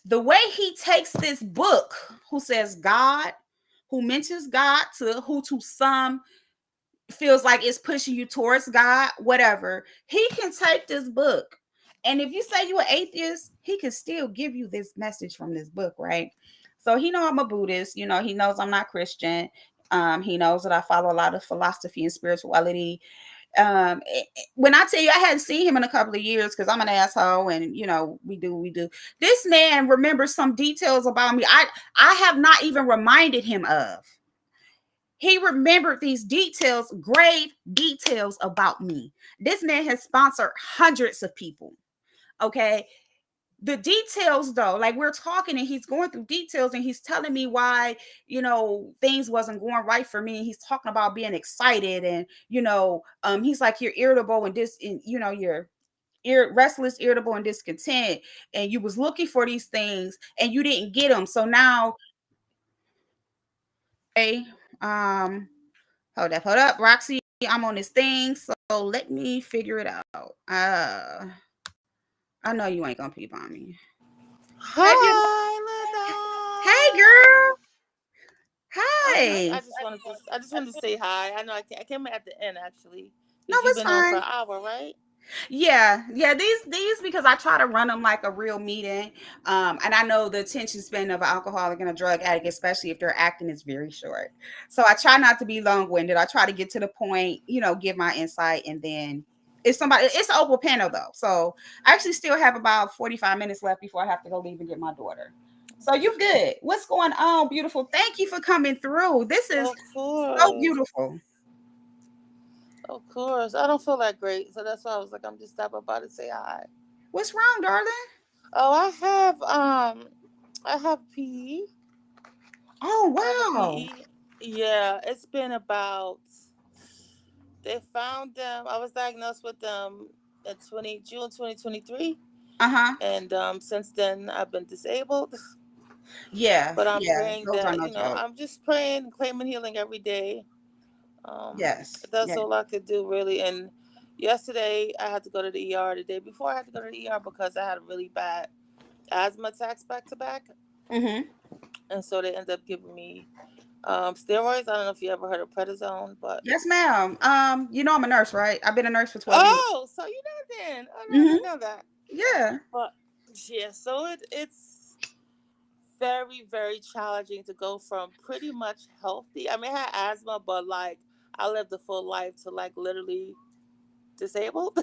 the way he takes this book, who says God, who mentions God, to some feels like it's pushing you towards God, whatever, he can take this book. And if you say you're an atheist, he can still give you this message from this book, right? So he know I'm a Buddhist. He knows I'm not Christian. He knows that I follow a lot of philosophy and spirituality. When I tell you I hadn't seen him in a couple of years, because I'm an asshole, and we do. This man remembers some details about me I have not even reminded him of. He remembered these details, grave details about me. This man has sponsored hundreds of people. Okay. The details, though, like we're talking and he's going through details, and he's telling me why, things wasn't going right for me. He's talking about being excited, and, he's like, you're irritable and you're restless, irritable, and discontent. And you was looking for these things and you didn't get them. So now, hey, hold up, Roxy. I'm on this thing, so let me figure it out. I know you ain't gonna peep on me. Hi, Hey, Linda. girl. I Hi. just wanted to say hi. I know I came at the end actually No, because you've it's been on for fine. an hour, right? Yeah. These because I try to run them like a real meeting. And I know the attention span of an alcoholic and a drug addict, especially if they're acting, is very short. So I try not to be long winded. I try to get to the point, give my insight, and then it's an open panel though. So I actually still have about 45 minutes left before I have to go leave and get my daughter. So you good? What's going on, beautiful? Thank you for coming through. This is Of so course, beautiful. of course. I don't feel that great, so that's why I was like, I'm just stopping by to say hi. What's wrong, darling? Oh, I have PE. Oh I have a wow. PE. Yeah, it's been about. They found them. I was diagnosed with them in June 2023, Uh-huh. and since then I've been disabled. Yeah, But I'm yeah. praying Those are that no joke. I'm just praying, claiming healing every day. Yes. That's Yeah. all I could do really. And yesterday I had to go to the ER. The day before I had to go to the ER because I had a really bad asthma attacks back to back, Mm-hmm. and so they ended up giving me steroids. I don't know if you ever heard of prednisone, but Yes, ma'am. I'm a nurse, right? I've been a nurse for 12 years. oh, so you know then. Oh no, I Mm-hmm. didn't know that. Yeah. But yeah, so it's very, very challenging to go from pretty much healthy. I mean, I had asthma, but like I lived a full life to like literally disabled.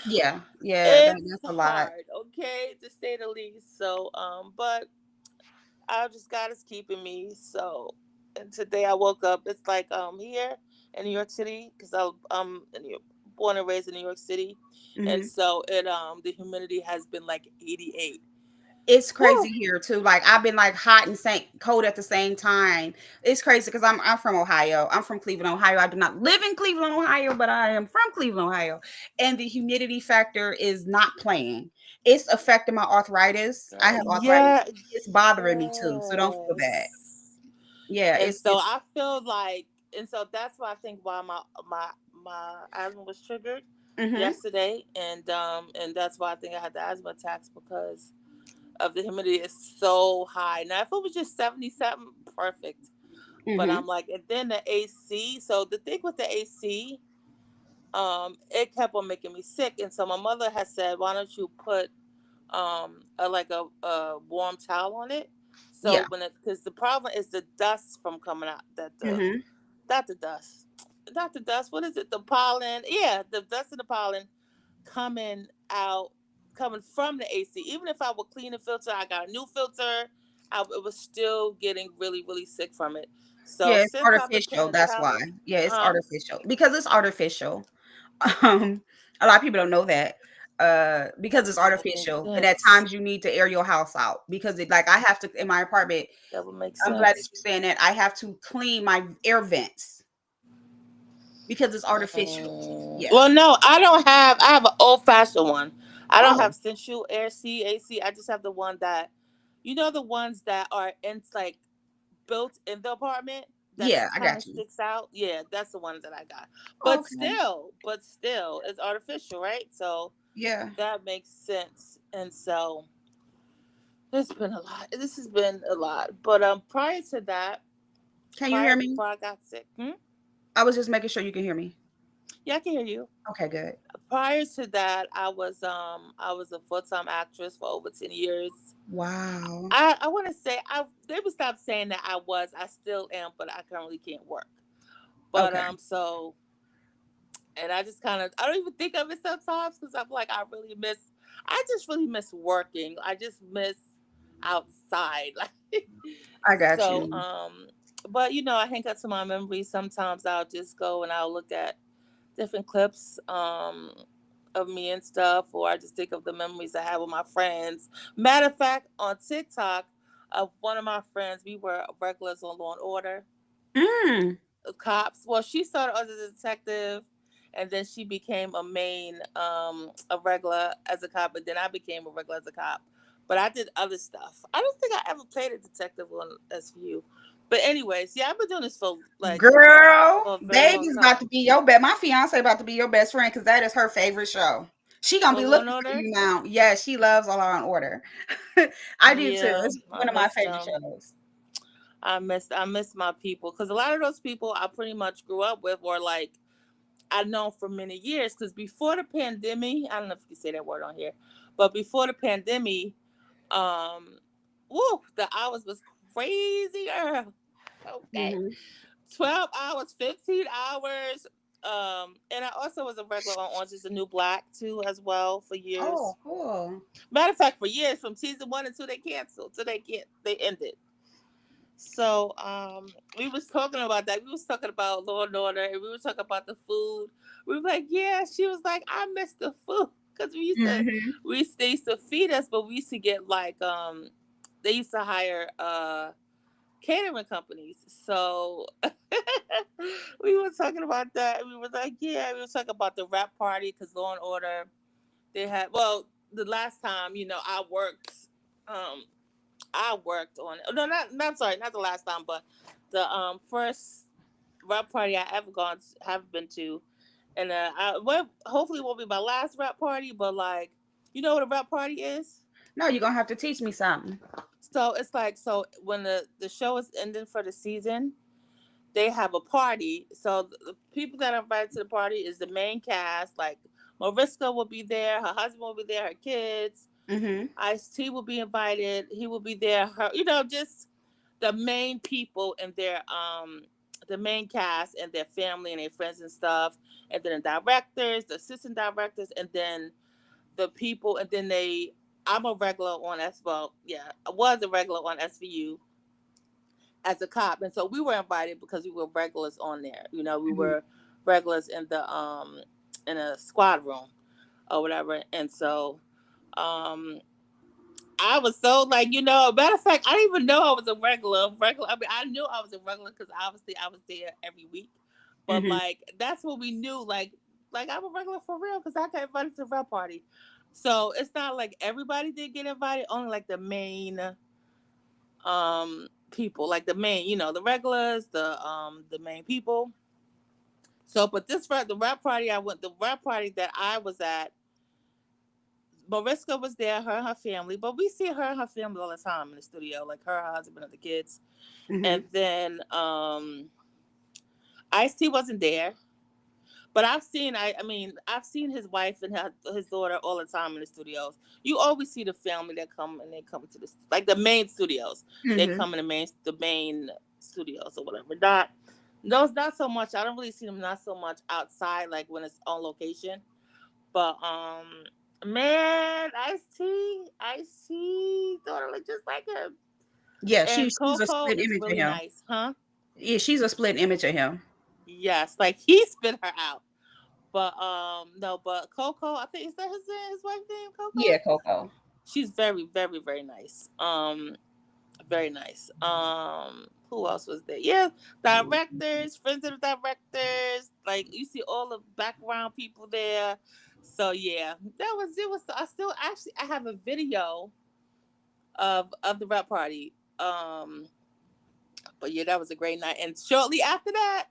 Yeah. Yeah. It's That's a lot. hard, okay, to say the least. So, but I just God is keeping me. So, and today I woke up. It's like here in New York City because I'm born and raised in New York City, and Mm-hmm. so it the humidity has been like 88. It's Whew. crazy here too. Like I've been like hot and cold at the same time. It's crazy because I'm from Ohio. I'm from Cleveland, Ohio. I do not live in Cleveland, Ohio, but I am from Cleveland, Ohio. And the humidity factor is not playing. It's affecting my arthritis. I have arthritis. Yeah, It's bothering me too. So don't feel bad. yes. Yeah, And so it's I feel like, and so that's why I think why my asthma was triggered mm-hmm. yesterday, and that's why I think I had the asthma attacks because of the humidity is so high. Now if it was just 77, perfect. But Mm-hmm. I'm like, and then the AC. So the thing with the AC, it kept on making me sick, and so my mother has said, why don't you put a warm towel on it. So Yeah. when it, because the problem is the dust from coming out, that the Mm-hmm. not the dust, not the dust. What is it? The pollen. Yeah, the dust and the pollen coming out, coming from the AC. Even if I would clean the filter, I got a new filter. It was still getting really really sick from it. So Yeah, it's since I've been artificial. putting a That's why. towel, Yeah, it's huh? artificial because it's artificial. Um, a lot of people don't know that. Because it's That makes artificial, and at sense. times you need to air your house out because it like I have to in my apartment. That would make I'm glad that sense. you're saying that. I have to clean my air vents because it's artificial. Yeah. Well, no, I don't have. I have an old fashioned one. I don't Oh, have Central Air C AC. I just have the one that, the ones that are in like built in the apartment that yeah, I kind of got you. sticks out. Yeah, that's the one that I got. Okay. But still, it's artificial, right? So Yeah. that makes sense. And so it's been a lot. This has been a lot. But prior to that, Can you prior hear me? before I got sick, I was just making sure you can hear me. yeah, I can hear you. Okay, good. Prior to that, I was a full time actress for over 10 years. Wow. I want to say I they would stop saying that I still am, but I currently can't work. But Okay. and I just kind of I don't even think of it sometimes because I'm like I just really miss working. I just miss outside like I got so you. but I hang up to my memories. Sometimes I'll just go and I'll look at different clips of me and stuff, or I just think of the memories I had with my friends. Matter of fact, on TikTok, one of my friends, we were regulars on Law and Order, Mm. cops. Well, she started as a detective, and then she became a regular as a cop, and then I became a regular as a cop. But I did other stuff. I don't think I ever played a detective on SVU. But anyways, yeah, I've been doing this Girl, for a very long baby's about time. to be your best. My fiance about to be your best friend because that is her favorite show. She gonna Oh, be Law and looking for Order. you now. Yeah, she loves Law and Order. I do too. Yeah, It's I one of my miss favorite them. shows. I miss my people because a lot of those people I pretty much grew up with, or like I know for many years. Because before the pandemic, I don't know if you can say that word on here, but before the pandemic, um, the hours was crazier. Okay, Hmm. 12 hours, 15 hours. And I also was a regular on Orange Is the New Black too, as well for Oh, years. cool. Matter of fact, for years from season 1 and 2, they canceled, so they ended. So we was talking about that. We was talking about Law and Order, and we were talking about the food. We were like, yeah. She was like, I miss the food because Hmm. they used to feed us, but we used to get like they used to hire catering companies. So we were talking about that, and we were like, yeah. We were talking about the rap party because Law and Order they had the last time um I worked on it. No, not sorry, not the last time, but the first rap party I ever have been to, and hopefully it won't be my last rap party, but like, you know what a rap party is? No, you're gonna have to teach me something. So it's like when the show is ending for the season, they have a party. So the people that are invited to the party is the main cast. Like Mariska will be there, her husband will be there, her kids. Hmm. Ice T will be invited. He will be there. Just the main people and the main cast and their family and their friends and stuff, and then the directors, the assistant directors, and then the people, and then I'm a regular on well, yeah, I was a regular on SVU as a cop, and so we were invited because we were regulars on there. We Hmm. were regulars in a squad room or whatever, and so um I was so like, matter of fact, I didn't even know I was a regular. I mean, I knew I was a regular because obviously I was there every week. But Hmm. like, that's what we knew. Like I'm a regular for real because I got invited to the rap party. So it's not like everybody did get invited. Only like the main people, like the main, the regulars, the main people. So, but the rap party the rap party that I was at, Mariska was there, her and her family, but we see her and her family all the time in the studio, like her husband and the kids. Hmm. And then Ice-T wasn't there, but I've seen his wife and his daughter all the time in the studios. You always see the family that come and they come to like the main studios. They Hmm. come in the main studios or whatever. Not so much. I don't really see them not so much outside, like when it's on location. But man, Ice-T daughter look just like him. Yeah, And she's a Coco split is image of really him. nice, huh? Yeah, she's a split image of him. Yes, like he spit her out. But no, but Coco, I think is that his wife's name, Yeah, Coco? Coco. She's very, very, very nice. Very nice. Who else was there? Yeah, directors, friends of the directors. Like you see all the background people there. So yeah, that was it. Was I still actually I have a video of the rap party. But yeah, that was a great night. And shortly after that,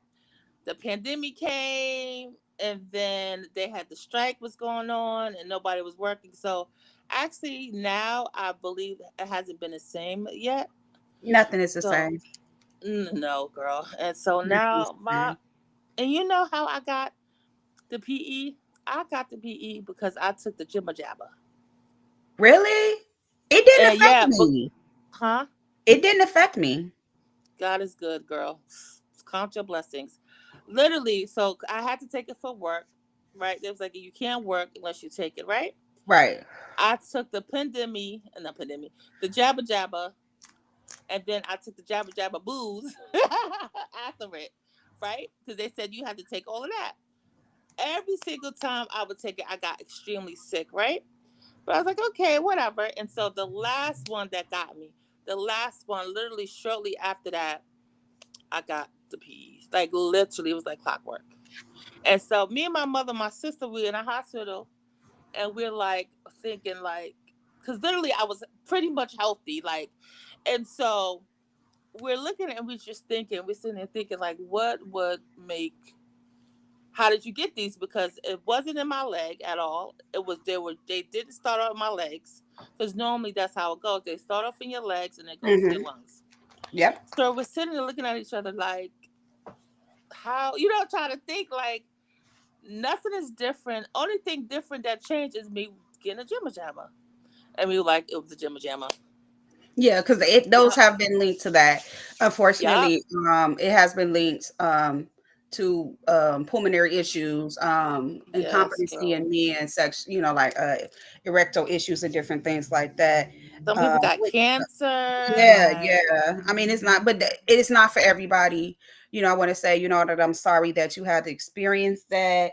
the pandemic came, and then they had the strike was going on, and nobody was working. So actually, now I believe it hasn't been the same yet. Nothing is the So same. no, girl. And so Nothing is now the same. and you know how I got the PE? I got the PE because I took the Jibba Jabba. Really? It didn't And affect yeah, but me. huh? It didn't affect me. God is good, girl. Count your blessings. Literally, so I had to take it for work, right? It was like you can't work unless you take it, right? Right. I took the not pandemic, the Jabba Jabba, and then I took the Jabba Jabba booze after it, right? Because they said you had to take all of that. Every single time I would take it, I got extremely sick, right? But I was like, okay, whatever. And so the last one that got me, the last one, literally shortly after that, I got the P's. Like literally, it was like clockwork. And so me and my mother, my sister, we in a hospital, and we're like thinking like, because literally I was pretty much healthy, like, and so we're looking and we're just thinking, we're sitting there thinking like, what would make? How did you get these? Because it wasn't in my leg at all. They didn't start out in my legs because normally that's how it goes. They start off in your legs and it goes to your Hmm. lungs. Yep. So we're sitting there looking at each other like, how trying to think like nothing is different. Only thing different that changed is me getting a Jimma Jamma. And we were like, it was a Jimma Jamma. Yeah, because those Yep. have been linked to that. Yep. Unfortunately, it has been linked to pulmonary issues, Yes, incompetency girl. in men, sex, like erectile issues and different things like that. Some people got Which, cancer. yeah, Like, yeah. I mean, it's not, but it is not for everybody. I want to say, that I'm sorry that you had to experience that.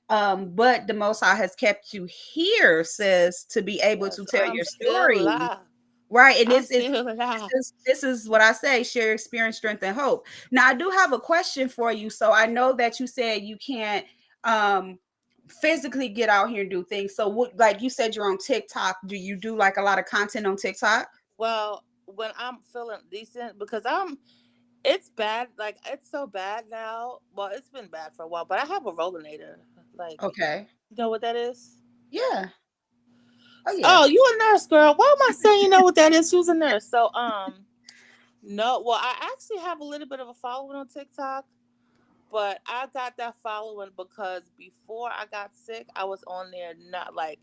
But the Most High has kept you here, sis, to be able to yes, tell I'm your still story. alive. Right. And I'm this is still this alive. is this is what I say, share experience, strength, and hope. Now I do have a question for you. So I know that you said you can't um physically get out here and do things. So what, like you said, you're on TikTok. Do you do like a lot of content on TikTok? Well, when I'm feeling decent, because it's bad. Like, it's so bad now. Well, it's been bad for a while, but I have a Rollinator. Like, Okay. you know what that is? Yeah. Oh yeah. Oh, you a nurse, girl. Why am I saying you know what that is? She was a nurse. So, no, well, I actually have a little bit of a following on TikTok, but I got that following because before I got sick, I was on there not like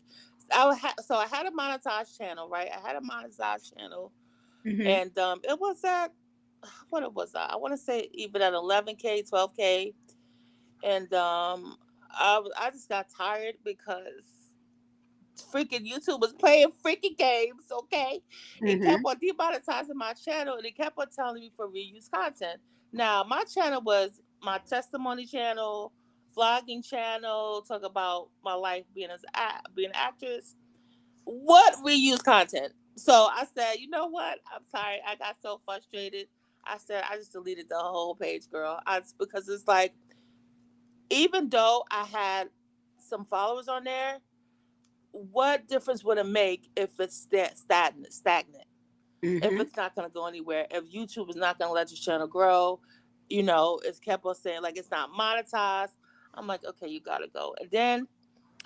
so I had a monetized channel, right? I had a monetized channel, Hmm. and it was at what it was. I want to say even at 11K, 12K, and I just got tired because freaking YouTube was playing freaking games, okay? It kept Hmm. on demonetizing my channel and it kept on telling me for reuse content. Now, my channel was my testimony channel, vlogging channel, talk about my life being being an actress. What reuse content? So I said, you know what? I'm sorry. I got so frustrated. I said I just deleted the whole page, girl. Because it's like, even though I had some followers on there, what difference would it make if it's stagnant? If Mm-hmm. it's not going to go anywhere, if YouTube is not going to let your channel grow, it's kept on saying like it's not monetized. I'm like, okay, you got to go. And then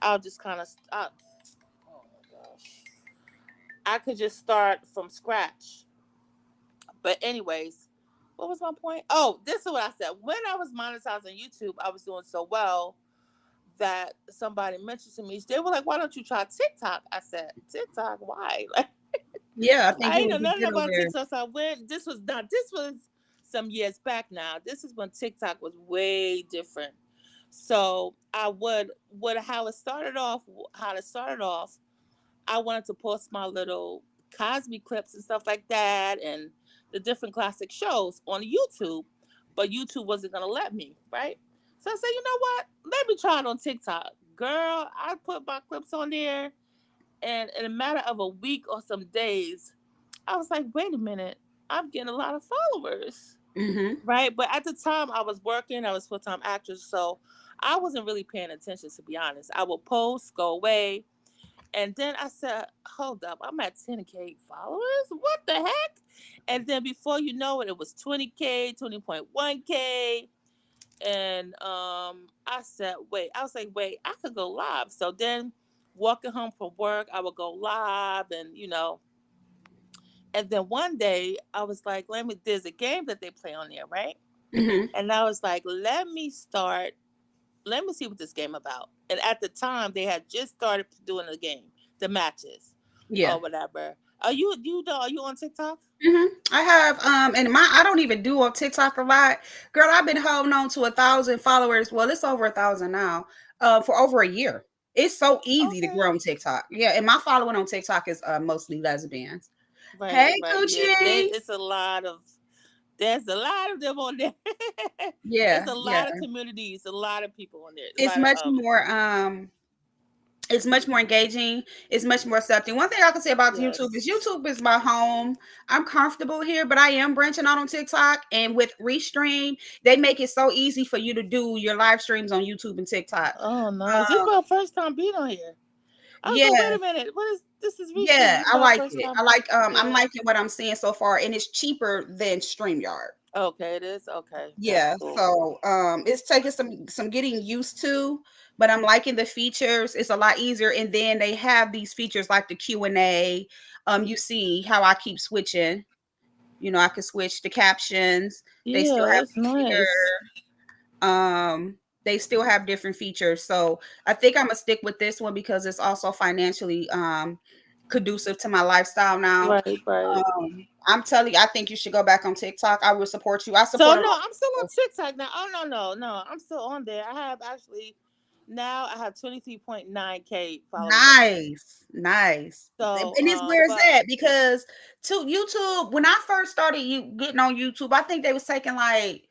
I'll just kind of, oh my gosh, I could just start from scratch. But anyways, what was my point? Oh, this is what I said. When I was monetizing YouTube, I was doing so well that somebody mentioned to me, they were like, "Why don't you try TikTok?" I said, "TikTok? Why?" Like, Yeah, I think I it ain't know would be nothing good over about there. TikTok. So I went. This was some years back now. This is when TikTok was way different. So I would how it started off. I wanted to post my little Cosby clips and stuff like that, and the different classic shows on YouTube, but YouTube wasn't gonna let me, right? So I said, you know what? Let me try it on TikTok. Girl, I put my clips on there, and in a matter of a week or some days, I was like, wait a minute, I'm getting a lot of followers, Mm-hmm. right? But at the time, I was working, I was full time actress, so I wasn't really paying attention, to be honest. I would post, go away, and then I said, hold up, I'm at 10K followers? What the heck? And then before you know it, it was 20K, 20.1K. And I was like, wait, I could go live. So then walking home from work, I would go live and then one day I was like, there's a game that they play on there, right? Mm-hmm. And I was like, let me see what this game about. And at the time, they had just started doing the game, the matches, Yeah. or whatever. Are you on TikTok? I have and I don't even do on TikTok a lot. Girl, I've been holding on to 1,000 followers. Well, it's over 1,000 now. For over a year. It's so easy to Okay. grow on TikTok. Yeah, and my following on TikTok is mostly lesbians. Hey, Right, right. Yeah, Gucci. there's a lot of them on there. It's Yeah, a yeah. lot of communities, a lot of people on there. A It's lot of much more it's much more engaging. It's much more accepting. One thing I can say about yes. YouTube is my home. I'm comfortable here, but I am branching out on TikTok. And with Restream, they make it so easy for you to do your live streams on YouTube and TikTok. Oh, nice. This is my first time being on here. I was like, wait Yeah, a minute, what is this is Restream. yeah, This is I my like first it. time. I like I'm Yeah. liking what I'm seeing so far, and it's cheaper than StreamYard. Okay, it is. Okay, that's Yeah, cool. so it's taking some getting used to, but I'm liking the features. It's a lot easier, and then they have these features like the Q&A. You see how I keep switching. I could switch the captions. They still Yeah, have that's nice. they still have different features. So I think I'm gonna stick with this one because it's also financially conducive to my lifestyle now. Right, right. I'm telling you, I think you should go back on TikTok. I will support you. I So support a no, lot I'm still on of TikTok now. Oh no. I'm still on there. I have 23.9K people. followers on there. Nice, nice. And So it's where it's but at because to YouTube, when I first started getting on YouTube, I think they was taking like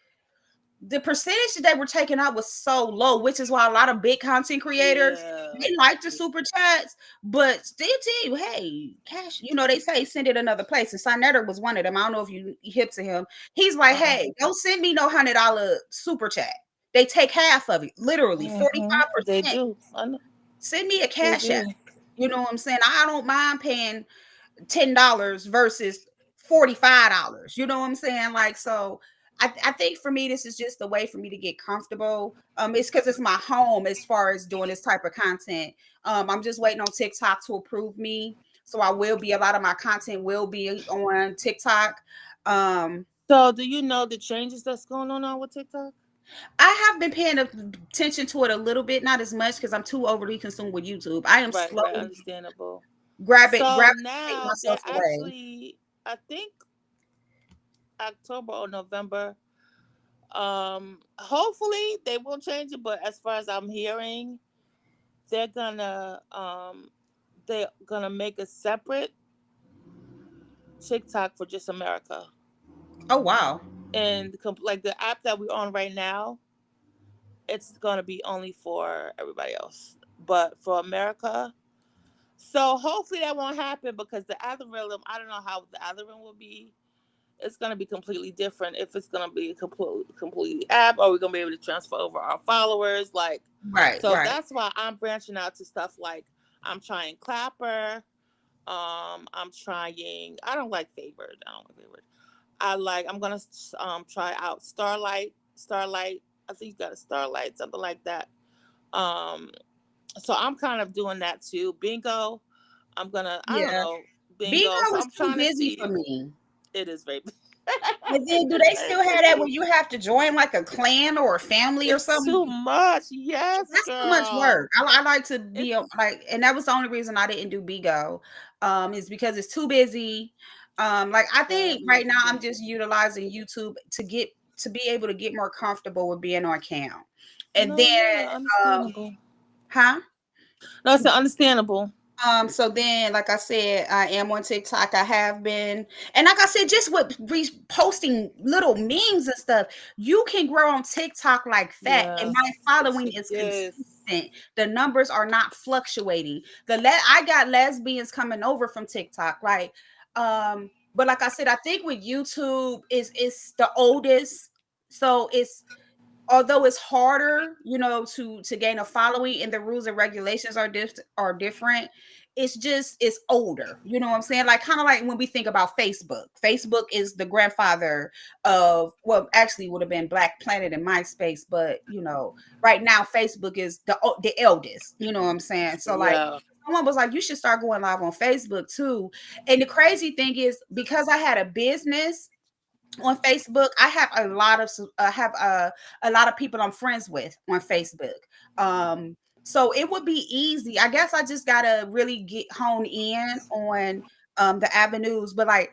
the percentage that they were taking out was so low, which is why a lot of big content creators yeah. they like the super chats, but still tell you, hey, cash, they say send it another place. And Sinetter was one of them. I don't know if you hip to him. He's like, hey, don't send me no $100 super chat. They take half of it, literally They 45%. do. I know. Send me a They cash app. do. You know what I'm saying? I don't mind paying $10 versus $45. You know what I'm saying? Like, so I think for me, this is just a way for me to get comfortable. It's because it's my home as far as doing this type of content. I'm just waiting on TikTok to approve me. So a lot of my content will be on TikTok. Um, So do you know the changes that's going on now with TikTok? I have been paying attention to it a little bit, not as much because I'm too overly consumed with YouTube. I am Right, right, slowly understandable. So gravitating now myself they're away. actually, I think October or November. Hopefully they will change it, but as far as I'm hearing, they're gonna um they're gonna make a separate TikTok for just America. Oh wow. And like the app that we're on right now, it's gonna be only for everybody else. But for America, So hopefully that won't happen because the algorithm, I don't know how the algorithm will be. It's going to be completely different if it's going to be a completely app, or we're going to be able to transfer over our followers. Like, Right, so right. that's why I'm branching out to stuff like I'm trying Clapper. I'm trying. I don't like Favored. I don't like Favored. I'm gonna try out Starlight. Starlight. I think you got a Starlight, something like that. Um, so I'm kind of doing that too. Bingo. I don't Yeah. know, Bingo bingo. So was I'm too trying to busy for see. me. It is very. And then do they still It's too have that where busy. you have to join like a clan or a family or It's something? too much. Yes, That's too much girl. work. I like to be It's like, and that was the only reason I didn't do Bigo, is because it's too busy. Like I think very right now I'm just busy. utilizing YouTube to be able to get more comfortable with being on camera, and then, No, yeah, uh, understandable. huh? No, it's understandable. So then, like I said, I am on TikTok. I have been, and like I said, just with posting little memes and stuff, you can grow on TikTok like that. And my Yes. following is Yes. consistent. The numbers are not fluctuating. I got lesbians coming over from TikTok, but like I said, I think with YouTube is the oldest, so it's although it's harder, to gain a following and the rules and regulations are different. It's older. You know what I'm saying? Like kind of like when we think about Facebook. Facebook is the grandfather of, well, actually would have been Black Planet and MySpace, but right now Facebook is the eldest. You know what I'm saying? So like Yeah. someone was like, you should start going live on Facebook too. And the crazy thing is because I had a business on Facebook, I have a lot of people I'm friends with on Facebook. So it would be easy. I guess I just gotta really get honed in on the avenues, but like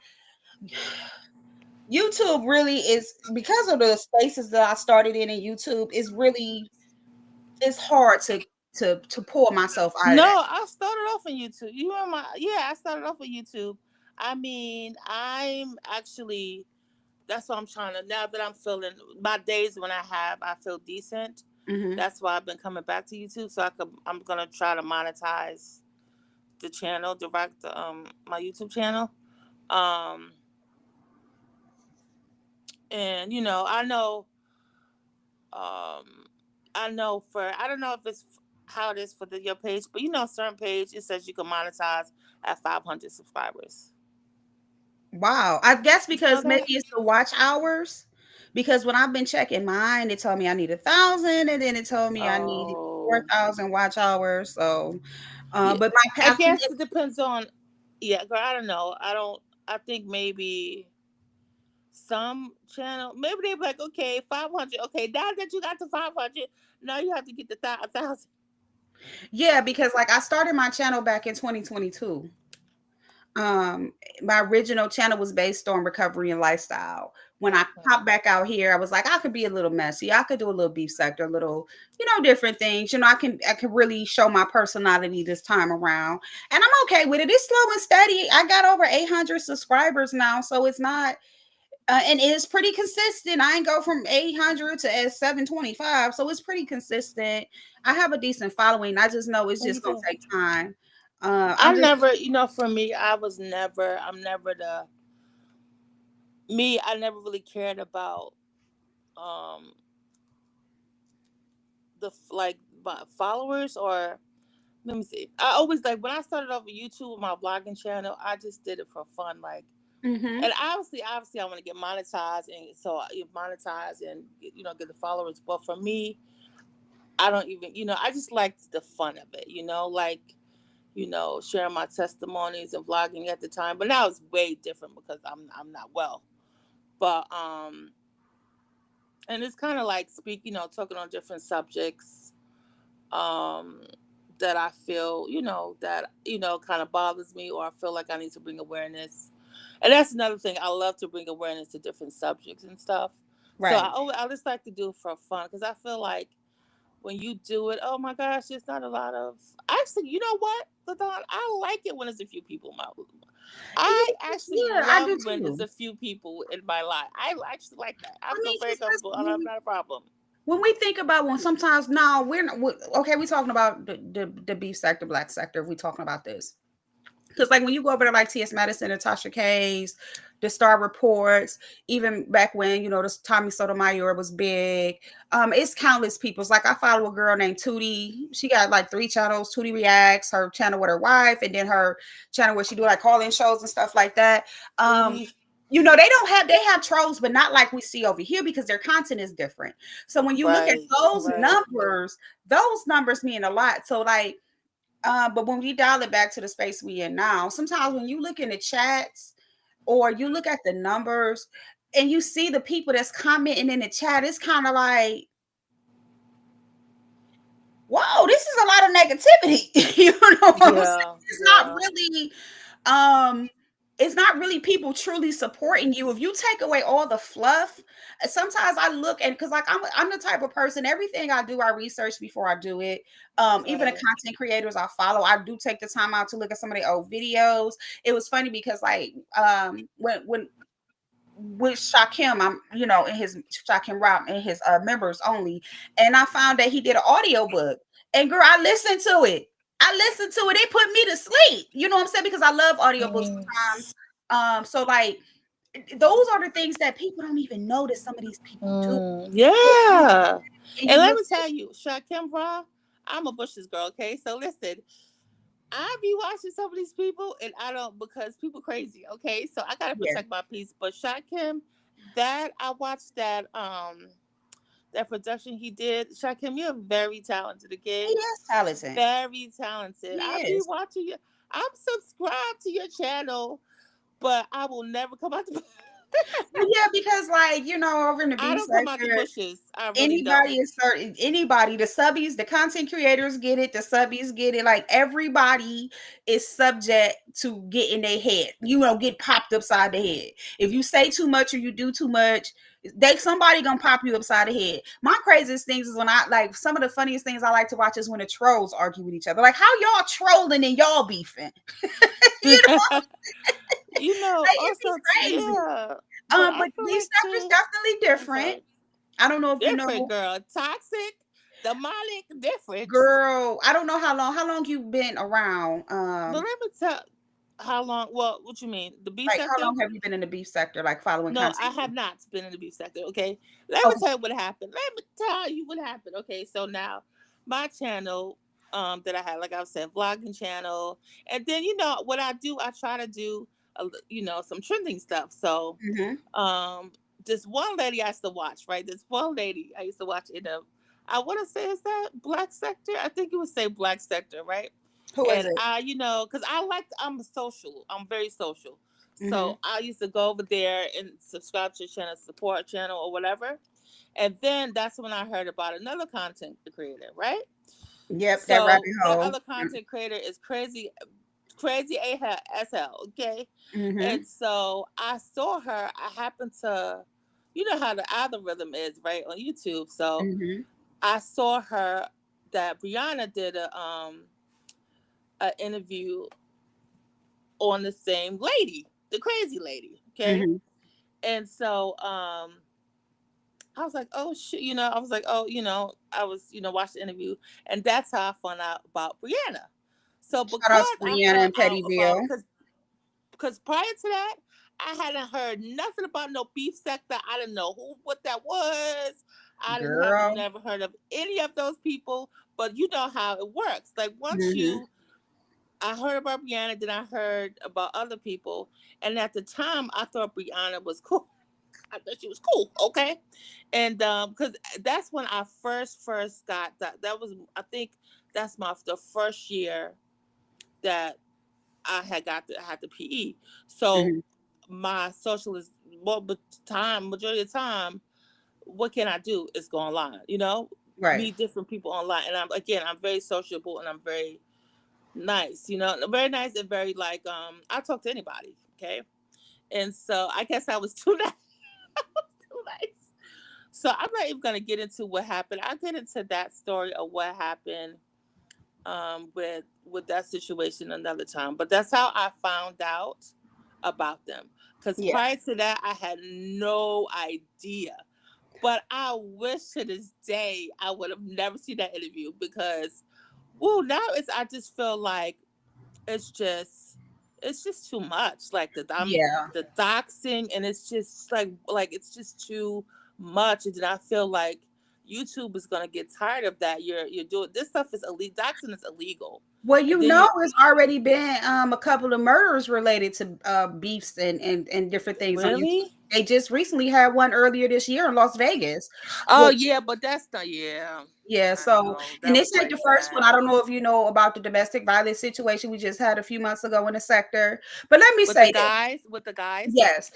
YouTube really is because of the spaces that I started in YouTube is really it's hard to pull myself out of No, that. I started off on YouTube. You know I started off on YouTube. I mean, I'm actually that's what I'm trying to now that I'm feeling my days when I feel decent. Hmm. That's why I've been coming back to YouTube so I'm gonna try to monetize the channel, direct my YouTube channel. Um and um I don't know if it's how it is for your page, but certain page it says you can monetize at 500 subscribers. Wow. I guess Did you know because maybe that? it's the watch hours. Because when I've been checking mine, it told me I need 1,000, and then it told me I needed Oh, 4,000 watch hours. So, yeah. but my I path, guess it depends on. Yeah, girl. I don't know. I don't. I think maybe some channel. Maybe they be like, okay, 500. Okay, now that you got to 500, now you have to get the 1,000. yeah, because like I started my channel back in 2022. Um, my original channel was based on recovery and lifestyle. When I Okay. popped back out here, I was like, I could be a little messy. I could do a little beef sector, a little, different things. I can really show my personality this time around. And I'm okay with it. It's slow and steady. I got over 800 subscribers now, so it's not and it's pretty consistent. I ain't go from 800 to 725, so it's pretty consistent. I have a decent following. I just know it's Oh, you just gonna do. take time. I I'm just never, for me, I'm never I never really cared about um like my followers or let me see. I always like when I started off with YouTube with my vlogging channel, I just did it for fun, like, hmm and obviously, I want to get monetized, and so you monetize and get the followers. But for me, I don't even, I just liked the fun of it, like, sharing my testimonies and vlogging at the time. But now it's way different because I'm not well. But and it's kind of like talking on different subjects um that I feel, that kind of bothers me, or I feel like I need to bring awareness. And that's another thing. I love to bring awareness to different subjects and stuff. So right. I just like to do it for fun because I feel like when you do it, oh my gosh, it's not a lot of. Actually, you know what, Ladon? I like it when it's a few people in my. I actually Yeah, I love do when it's too. a few people in my life. I actually like that. I I feel mean, very because comfortable. I don't have not a problem. when we think about when sometimes now we're not okay, we're talking about the beef sector, black sector. If we talking about this, because like when you go over to like T.S. Madison and Tasha K's, the Star Reports, even back when this Tommy Sotomayor was big, it's countless people's. Like I follow a girl named Tootie. She got like 3 channels. Tootie Reacts, her channel with her wife, and then her channel where she do like call-in shows and stuff like that. They have trolls, but not like we see over here because their content is different. So when you look at Right, right. those numbers mean a lot. So like, but when we dial it back to the space we in now, sometimes when you look in the chats or you look at the numbers and you see the people that's commenting in the chat, it's kind of like, whoa, this is a lot of negativity. You know what I'm saying? Yeah, It's not yeah. really people truly supporting you. If you take away all the fluff, sometimes I look and because like I'm the type of person, everything I do, I research before I do it. Even the Right. content creators I follow, I do take the time out to look at some of the old videos. It was funny because like when with Shakim, I'm in his Shakim Rob in his members only, and I found that he did an audio book. And girl, I listened to it. It put me to sleep. You know what I'm saying? Because I love audiobooks Mm, sometimes. So like those are the things that people don't even know that some of these people do. yeah. And And you let look me at tell you, Shakim Bra, I'm a Bush's girl, okay? So listen, I be watching some of these people and I don't because people crazy, okay? So I gotta yeah, protect my peace. But Shakim, that I watched that production he did. Shakim, you're very talented, he okay? is talented. Very talented. He I be is. watching you. I'm subscribed to your channel, but I will never come out the Well, yeah, because like over in the I beef don't come out the sector, bushes. I really don't. anybody is certain anybody, the subbies, the content creators get it, the subbies get it. Like everybody is subject to get in their head, get popped upside the head. If you say too much or you do too much, somebody gonna pop you upside the head. My craziest things is when I like some of the funniest things I like to watch is when the trolls argue with each other. Like how y'all trolling and y'all beefing. you know, like it'd be Also, crazy. yeah. But I But feel beef like sector is too. definitely I'm different. sorry. I don't know if you Different know. girl. Toxic, demonic, different. Girl, I don't know how long you've been around. But let me tell how long. Well, what you mean? The beef Like how sector? long have you been in the beef sector, like following No, I content? have not been in the beef sector. Okay, let me Okay. tell you what happened. Let me tell you what happened. Okay, so now my channel, that I had, like I said, vlogging channel, and then what I do, I try to do, some trending stuff. So, Mm-hmm. um, this one lady I used to watch, right? This one lady I used to watch in a, I want to say is that black sector. I think it would say black sector, right? Who is And it? because I'm social. I'm very social. Mm-hmm. So I used to go over there and subscribe to the channel, support channel or whatever. And then that's when I heard about another content creator, right? Yep, that rabbit So that hole. other content creator is crazy, crazy as hell, okay? Mm-hmm. And so I saw her. I happened to, you know how the algorithm is, right, on YouTube. So Mm-hmm. I saw her that Brianna did a interview on the same lady, the crazy lady. Okay. Mm-hmm. And so I was like, oh shit, I was like, oh, I was, watched the interview, and that's how I found out about Brianna. So Shout out to because I Brianna found and out about Pettyville. because prior to that, I hadn't heard nothing about no beef sector. I didn't know what that was. I didn't have Girl. never heard of any of those people. But you know how it works. Like once Mm-hmm. you I heard about Brianna, then I heard about other people, and at the time, I thought Brianna was cool. I thought she was cool, okay, and because that's when I first got that. That was, I think, that's the first year that I had the PE. So Mm-hmm. my socialist, well, but majority of the time, what can I do? Is go online, Right. meet different people online, and I'm very sociable and I'm very nice, very nice and very like I talk to anybody, okay? And so I guess I was too nice. Too nice. So I'm not even gonna get into what happened. I'll get into that story of what happened with that situation another time. But that's how I found out about them. Because Yeah. prior to that I had no idea. But I wish to this day I would have never seen that interview because, well, now I just feel like it's just it's just too much. Like Yeah. the doxing, and it's just like it's just too much. And then I feel like YouTube is gonna get tired of that. You're doing this stuff is illegal. Doxing is illegal, Well, and you then know, you it's already been a couple of murders related to beefs and different things on YouTube. really. They just recently had one earlier this year in Las Vegas. Oh Which, yeah, but that's not. Yeah, yeah, I so know and that was this ain't like the first one. sad I don't know if you know about the domestic violence situation we just had a few months ago in the sector. But let me with the say this. guys. With the guys. Yes.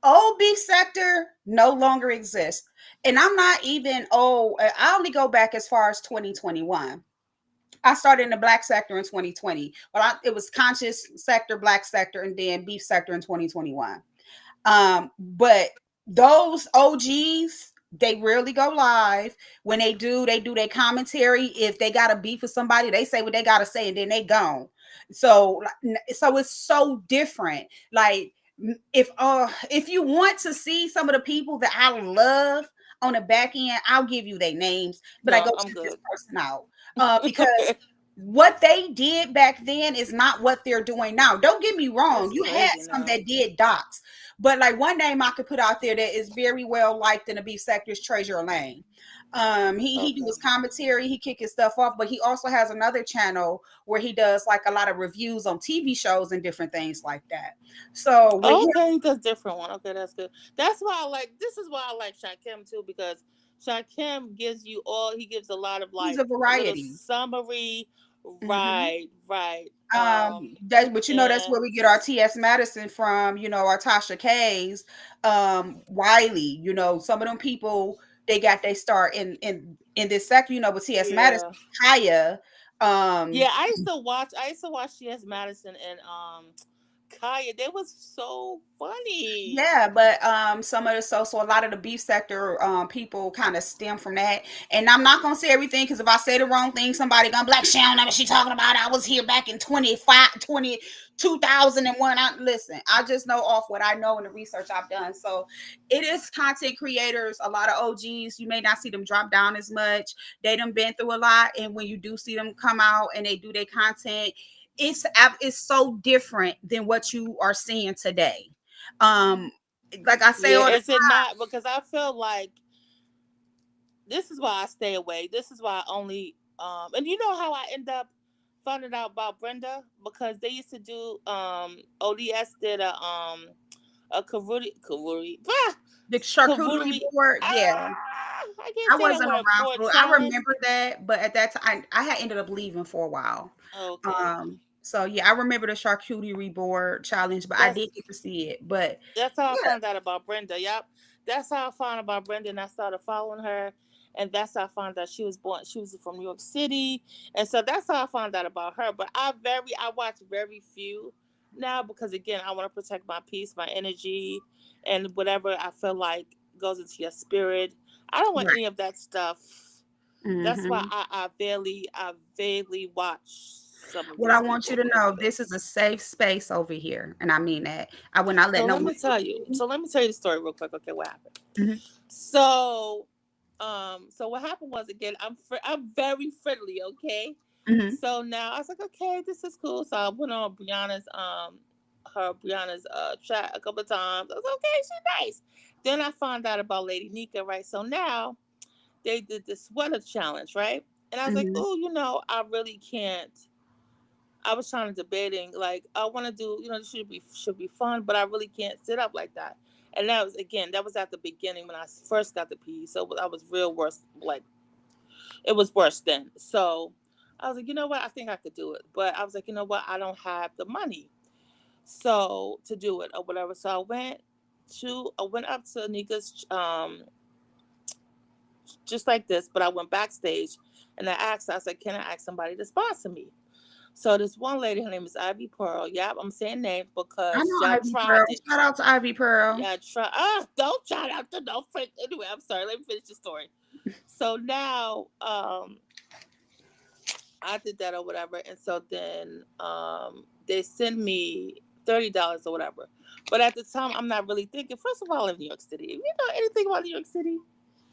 Old beef sector no longer exists. And I'm not even old. I only go back as far as 2021. I started in the black sector in 2020. It was conscious sector, black sector, and then beef sector in 2021. But those OGs, they rarely go live. When they do their commentary. If they got a beef with somebody, they say what they gotta say, and then they gone. So it's so different. Like if you want to see some of the people that I love on the back end, I'll give you their names, but I No, go I'm check this good. person out. Because what they did back then is not what they're doing now. Don't get me wrong. It's You had crazy some now. that did docs, but like one name I could put out there that is very well liked in the beef sector is Treasure Lane. He do Okay. his commentary, he kick his stuff off, but he also has another channel where he does like a lot of reviews on TV shows and different things like that. So with him, Okay, that's different one. Okay, that's good. That's why I like. This is why I like Shakim too, because Shakim gives you all. He gives a lot of he's like a a little variety. summary. Mhm. Right, right. That but you know that's And where we get our T.S. Madison from, our Tasha K's, Wiley, some of them people they got they start in this sector, with T.S. Madison, yeah, Kaya, yeah. I used to watch C.S. Madison and Kaya. They was so funny. yeah, but some of the so a lot of the beef sector people kind of stem from that. And I'm not gonna say everything because if I say the wrong thing, somebody gonna be like, she don't know what she talking about. I was here back in 2001. Listen, I just know off what I know and the research I've done. So it is content creators, a lot of OGs. You may not see them drop down as much. They done been through a lot, and when you do see them come out and they do their content, it's so different than what you are seeing today. um, like I say Yeah, all the is it not? Because I feel like this is why I stay away. This is why I only and you know how I end up finding out about Brenda, because they used to do ODS did a the charcuterie Kavuri board, yeah. I can't I say that wasn't word, around board for I challenge. remember that, but at that time I had ended up leaving for a while. Okay. So yeah, I remember the charcuterie board challenge, but I That's did get to see it. But That's how I yeah, found out about Brenda. Yep. That's how I found out about Brenda, and I started following her. And that's how I found out she was born. She was from New York City, and so that's how I found out about her. But I watch very few now because again, I want to protect my peace, my energy, and whatever I feel like goes into your spirit. I don't want right. any of that stuff. That's why Hmm. I vaguely watch some of What I these want you people to because know, of this this. is a safe space over here, and I mean that. I will not let So no let one. me tell you. So let me tell you the story real quick. Okay, what happened? Mhm, So, so what happened was again, I'm very friendly, okay. mhm. So now I was like, okay, this is cool. So I went on Brianna's chat a couple of times. I was like, okay, she's nice. Then I found out about Lady Nika, right? So now they did this sweater challenge, right? And I was like, Mhm. oh, I really can't. I was trying to debating like I want to do, this should be fun, but I really can't sit up like that. And that was at the beginning when I first got the PE, so I was real worse. Like it was worse then. So I was like, you know what, I think I could do it, but I was like, you know what, I don't have the money so to do it or whatever. So I went up to Nika's just like this, but I went backstage and I asked her, I said, can I ask somebody to sponsor me? So this one lady, her name is Ivy Pearl. Yep, I'm saying names I because know y'all Ivy Pearl. tried it. Shout out to Ivy Pearl. Y'all try. Don't shout out to no friend. Anyway, I'm sorry. Let me finish the story. So now, I did that or whatever, and so then they send me $30 or whatever. But at the time, I'm not really thinking. First of all, I live in New York City. If you know anything about New York City,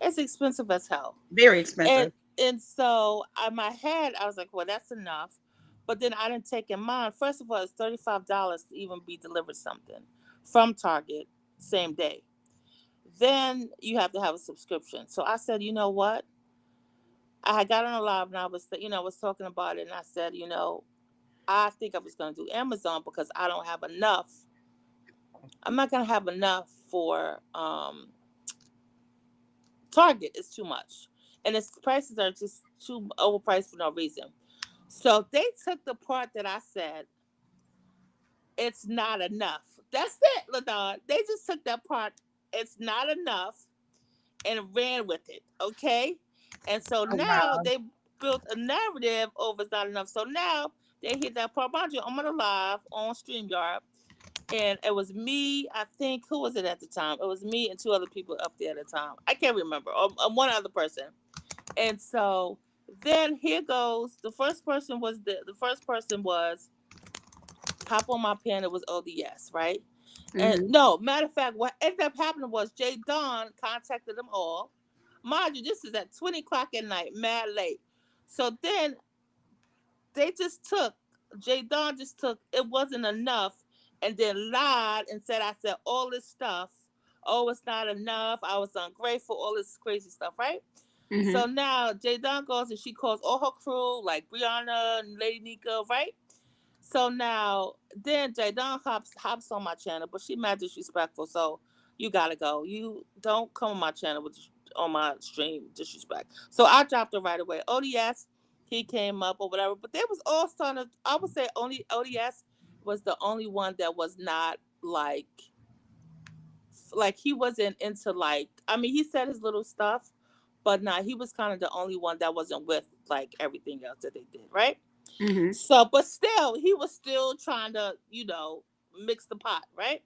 It's expensive as hell. Very And expensive. so in my head, I was like, well, that's enough. But then I didn't take in mind. First of all, it's $35 to even be delivered something from Target same day. Then you have to have a subscription. So I said, you know what? I had got on a live and I was, was talking about it, and I said, I think I was going to do Amazon because I don't have enough. I'm not going to have enough for Target. It's too much, and its prices are just too overpriced for no reason. So they took the part that I said it's not enough. That's it, Ladon. They just took that part. It's not enough and ran with it. Okay, and so Oh now wow. they built a narrative over it's not enough. So now they hit that part. Mind you, I'm on a live on StreamYard, and it was me. I think who was it at the time? It was me and two other people up there at the time. I can't remember. Or one other person. And so then here goes. The first person was Hop on My Pen. It was ODS, right? And Hmm. no, matter of fact, what ended up happening was Jay Don contacted them all. Mind you, this is at 20 o'clock at night, mad late. So then they just took, Jay Don just took, it wasn't enough, and then lied and said, I said all this stuff. Oh, it's not enough. I was ungrateful, all this crazy stuff, right? So Hmm. now Jay Don goes and she calls all her crew, like Brianna and Lady Nika, right? So now, then Jadon hops on my channel, but she mad disrespectful. So you gotta go. You don't come on my channel with on my stream disrespect. So I dropped her right away. ODS, he came up or whatever, but they was all starting. I would say only ODS was the only one that was not like he wasn't into like. I mean, he said his little stuff, but nah, he was kind of the only one that wasn't with like everything else that they did, right? Hmm. So, but still, he was still trying to, mix the pot, right?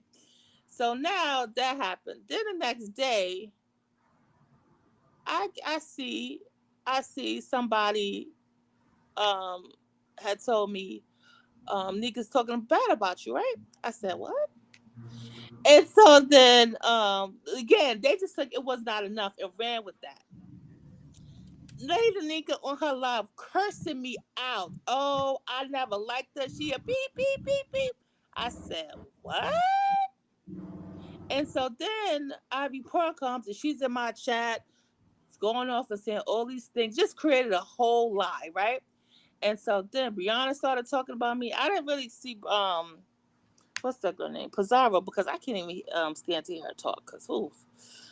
So now that happened. Then the next day, I see somebody um had told me Nika's talking bad about you, right? I said what? And so then again, they just like it was not enough and ran with that. Lady Nika on her live cursing me out. Oh, I never liked her. She a beep beep beep beep. I said, what? And so then Ivy Pearl comes and she's in my chat, going off and saying all these things, just created a whole lie, right? And so then Brianna started talking about me. I didn't really see what's that girl name? Pizarro, because I can't even stand to hear her talk because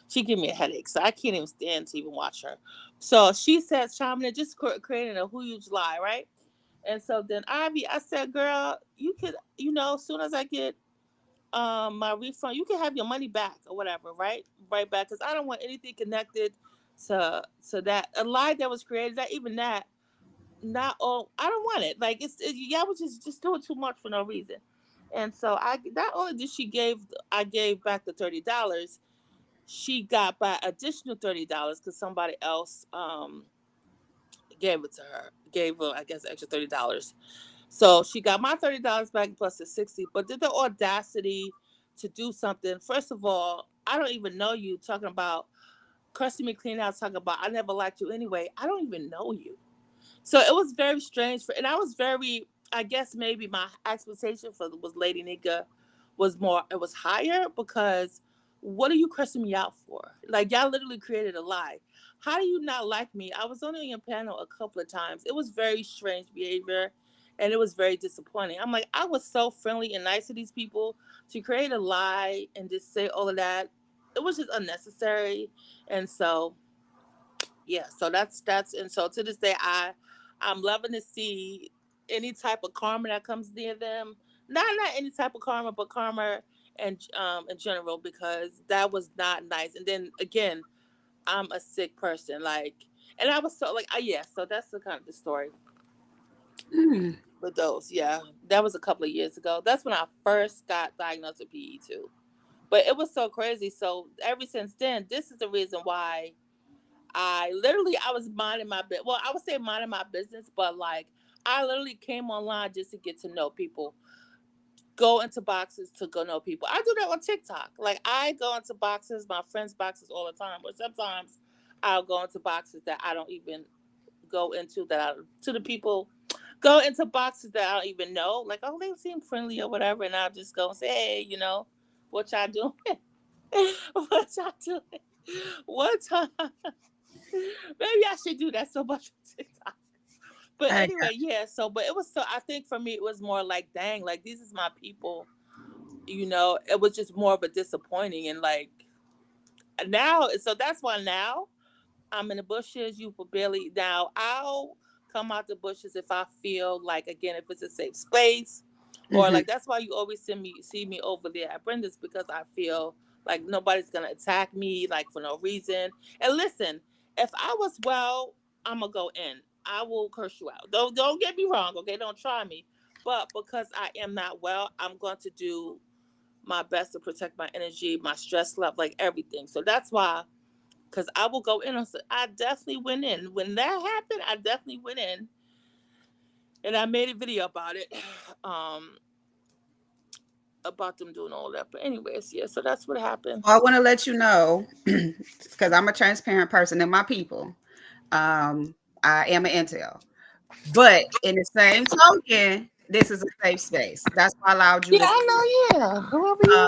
she give me a headache. So I can't even stand to even watch her. So she says chiming in, just creating a huge lie, right? And so then Ivy, I said, girl, you could, as soon as I get my refund, you can have your money back or whatever, right back, because I don't want anything connected to that a lie that was created, that even that, not all, I don't want it, like y'all was just doing too much for no reason. And so I not only did I gave back the $30, she got by additional $30 because somebody else gave it to her, gave her, I guess, extra $30. So she got my $30 back plus the 60, but did the audacity to do something. First of all, I don't even know you, talking about cursing me clean out, talking about I never liked you anyway. I don't even know you. So it was very strange and I was very, I guess maybe my expectation for was Lady Nigga was more, it was higher because what are you cursing me out for? Like y'all literally created a lie. How do you not like me? I was only on your panel a couple of times. It was very strange behavior and it was very disappointing. I'm like, I was so friendly and nice to these people to create a lie and just say all of that. It was just unnecessary. And so yeah, so that's and so to this day I'm loving to see any type of karma that comes near them, not any type of karma, but karma and in general, because that was not nice. And then again, I'm a sick person, like, and I was so like yeah, so that's the kind of the story Mm. with those. Yeah, that was a couple of years ago. That's when I first got diagnosed with PE2, but it was so crazy. So ever since then, this is the reason why I was minding my business. Well, I would say minding my business, but like I literally came online just to get to know people, go into boxes to go know people. I do that on TikTok. Like I go into boxes, my friends' boxes all the time. But sometimes I'll go into boxes that I don't even go into, to the people, go into boxes that I don't even know. Like, oh, they seem friendly or whatever, and I'll just go and say, hey, what y'all doing? What y'all doing? One time, maybe I should do that so much on TikTok. But I anyway, yeah. So, but it was so. I think for me, it was more like, dang, like these is my people. It was just more of a disappointing, and like now, so that's why now I'm in the bushes. You for Billy. Now I'll come out the bushes if I feel like, again, if it's a safe space, or Mhm. like that's why you always see me over there at Brenda's, because I feel like nobody's gonna attack me like for no reason. And listen, if I was well, I'm gonna go in. I will curse you out. Don't get me wrong, okay? Don't try me. But because I am not well, I'm going to do my best to protect my energy, my stress level, like everything. So that's why, because I will go in. I definitely went in. When that happened, I definitely went in, and I made a video about it, um, about them doing all that. But anyways, yeah. So that's what happened. I want to let you know, because I'm a transparent person and my people. Um, I am an intel, but in the same token, this is a safe space. That's why I allowed you Yeah, to, I know. Yeah, whoever uh, you.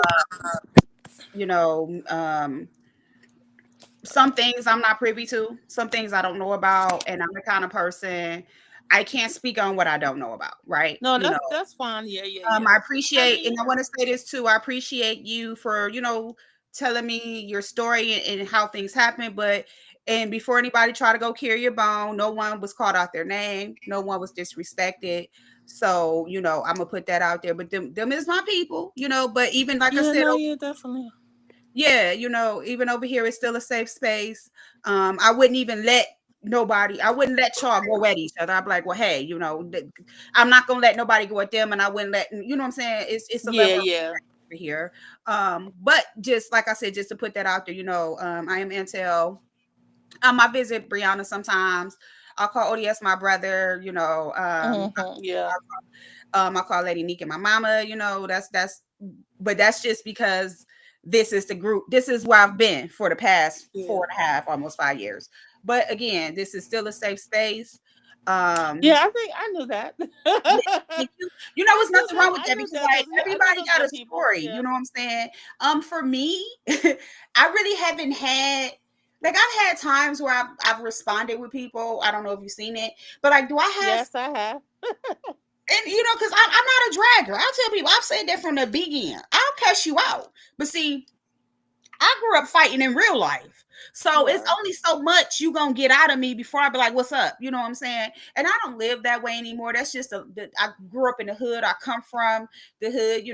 you know, um, some things I'm not privy to, some things I don't know about, and I'm the kind of person I can't speak on what I don't know about, right? No, You know, that's fine. Yeah, yeah, yeah. I I appreciate, and mean, I want to say this too. I appreciate you for, telling me your story and how things happen. But, and before anybody try to go carry your bone, no one was called out their name. No one was disrespected. So, I'm gonna put that out there. But them is my people, but even like I yeah, said, no, yeah, definitely. yeah, even over here, it's still a safe space. I wouldn't even let nobody, I wouldn't let y'all go at each other. I'd be like, well, hey, I'm not gonna let nobody go at them, and I wouldn't let, what I'm saying? It's a Yeah, level of yeah. respect over here. But just like I said, just to put that out there, I am Intel. I visit Brianna sometimes. I'll call ODS my brother, Yeah. I call Lady Neek and my mama, but that's just because this is the group. This is where I've been for the past Yeah. 4.5, almost 5 years. But again, this is still a safe space. Um, Yeah, I think I knew that. yeah, thank you. It's nothing wrong with I that knew because that. like I know everybody those got your a people. story. Yeah. You know what I'm saying? For me, I really haven't had like I've had times where I've responded with people. I don't know if you've seen it, but like, do I have Yes, I have. and because I'm not a dragger. I'll tell people I've said that from the beginning. I'll cuss you out. But see, I grew up fighting in real life. So it's Right. only so much you gonna get out of me before I be like, what's up? You know what I'm saying? And I don't live that way anymore. That's just I grew up in the hood. I come from the hood.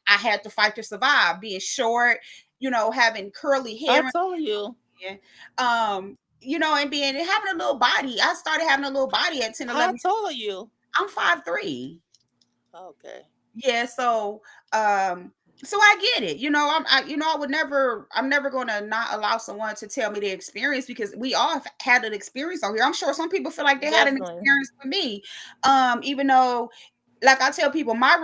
I had to fight to survive, being short, having curly I hair. told you. And being having a little body. I started having a little body at 10, I 11. told you. I'm 5'3". Okay. Yeah, um so I get it. I'm never going to not allow someone to tell me their experience because we all have had an experience out here. I'm sure some people feel like they had an Definitely. experience with me. Even though, like I tell people, I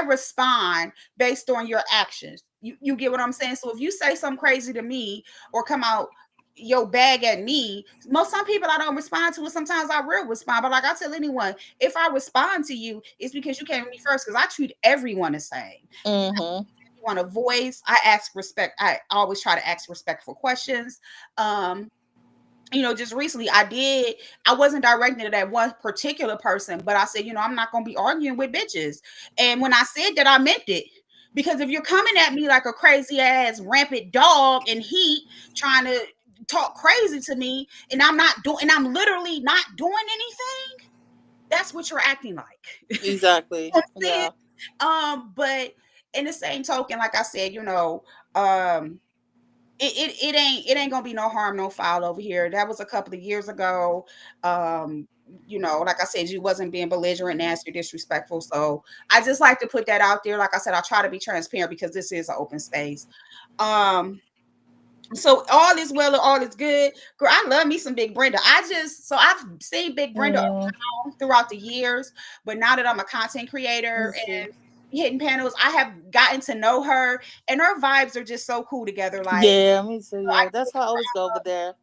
respond based on your actions. You get what I'm saying? So if you say something crazy to me or come out your bag at me, some people I don't respond to, and sometimes I will respond. But like I tell anyone, if I respond to you, it's because you came to me first. Because I treat everyone the same. Mm-hmm. You want a voice? I ask respect. I always try to ask respectful questions. Just recently I wasn't directed at that one particular person, but I said, I'm not gonna be arguing with bitches. And when I said that, I meant it. Because if you're coming at me like a crazy ass rampant dog in heat, trying to talk crazy to me, and I'm literally not doing anything, that's what you're acting like. Exactly. I'm saying? Yeah. But in the same token, like I said, um, it ain't gonna be no harm, no foul over here. That was a couple of years ago. Like I said, you wasn't being belligerent, nasty, disrespectful. So I just like to put that out there. Like I said, I try to be transparent because this is an open space. So all is well and all is good. Girl, I love me some Big Brenda. I've seen Big Brenda Mm, around throughout the years, but now that I'm a content me creator too. and hitting panels, I have gotten to know her, and her vibes are just so cool together. Like, Yeah, me too. I Yeah, that's why I always go over there.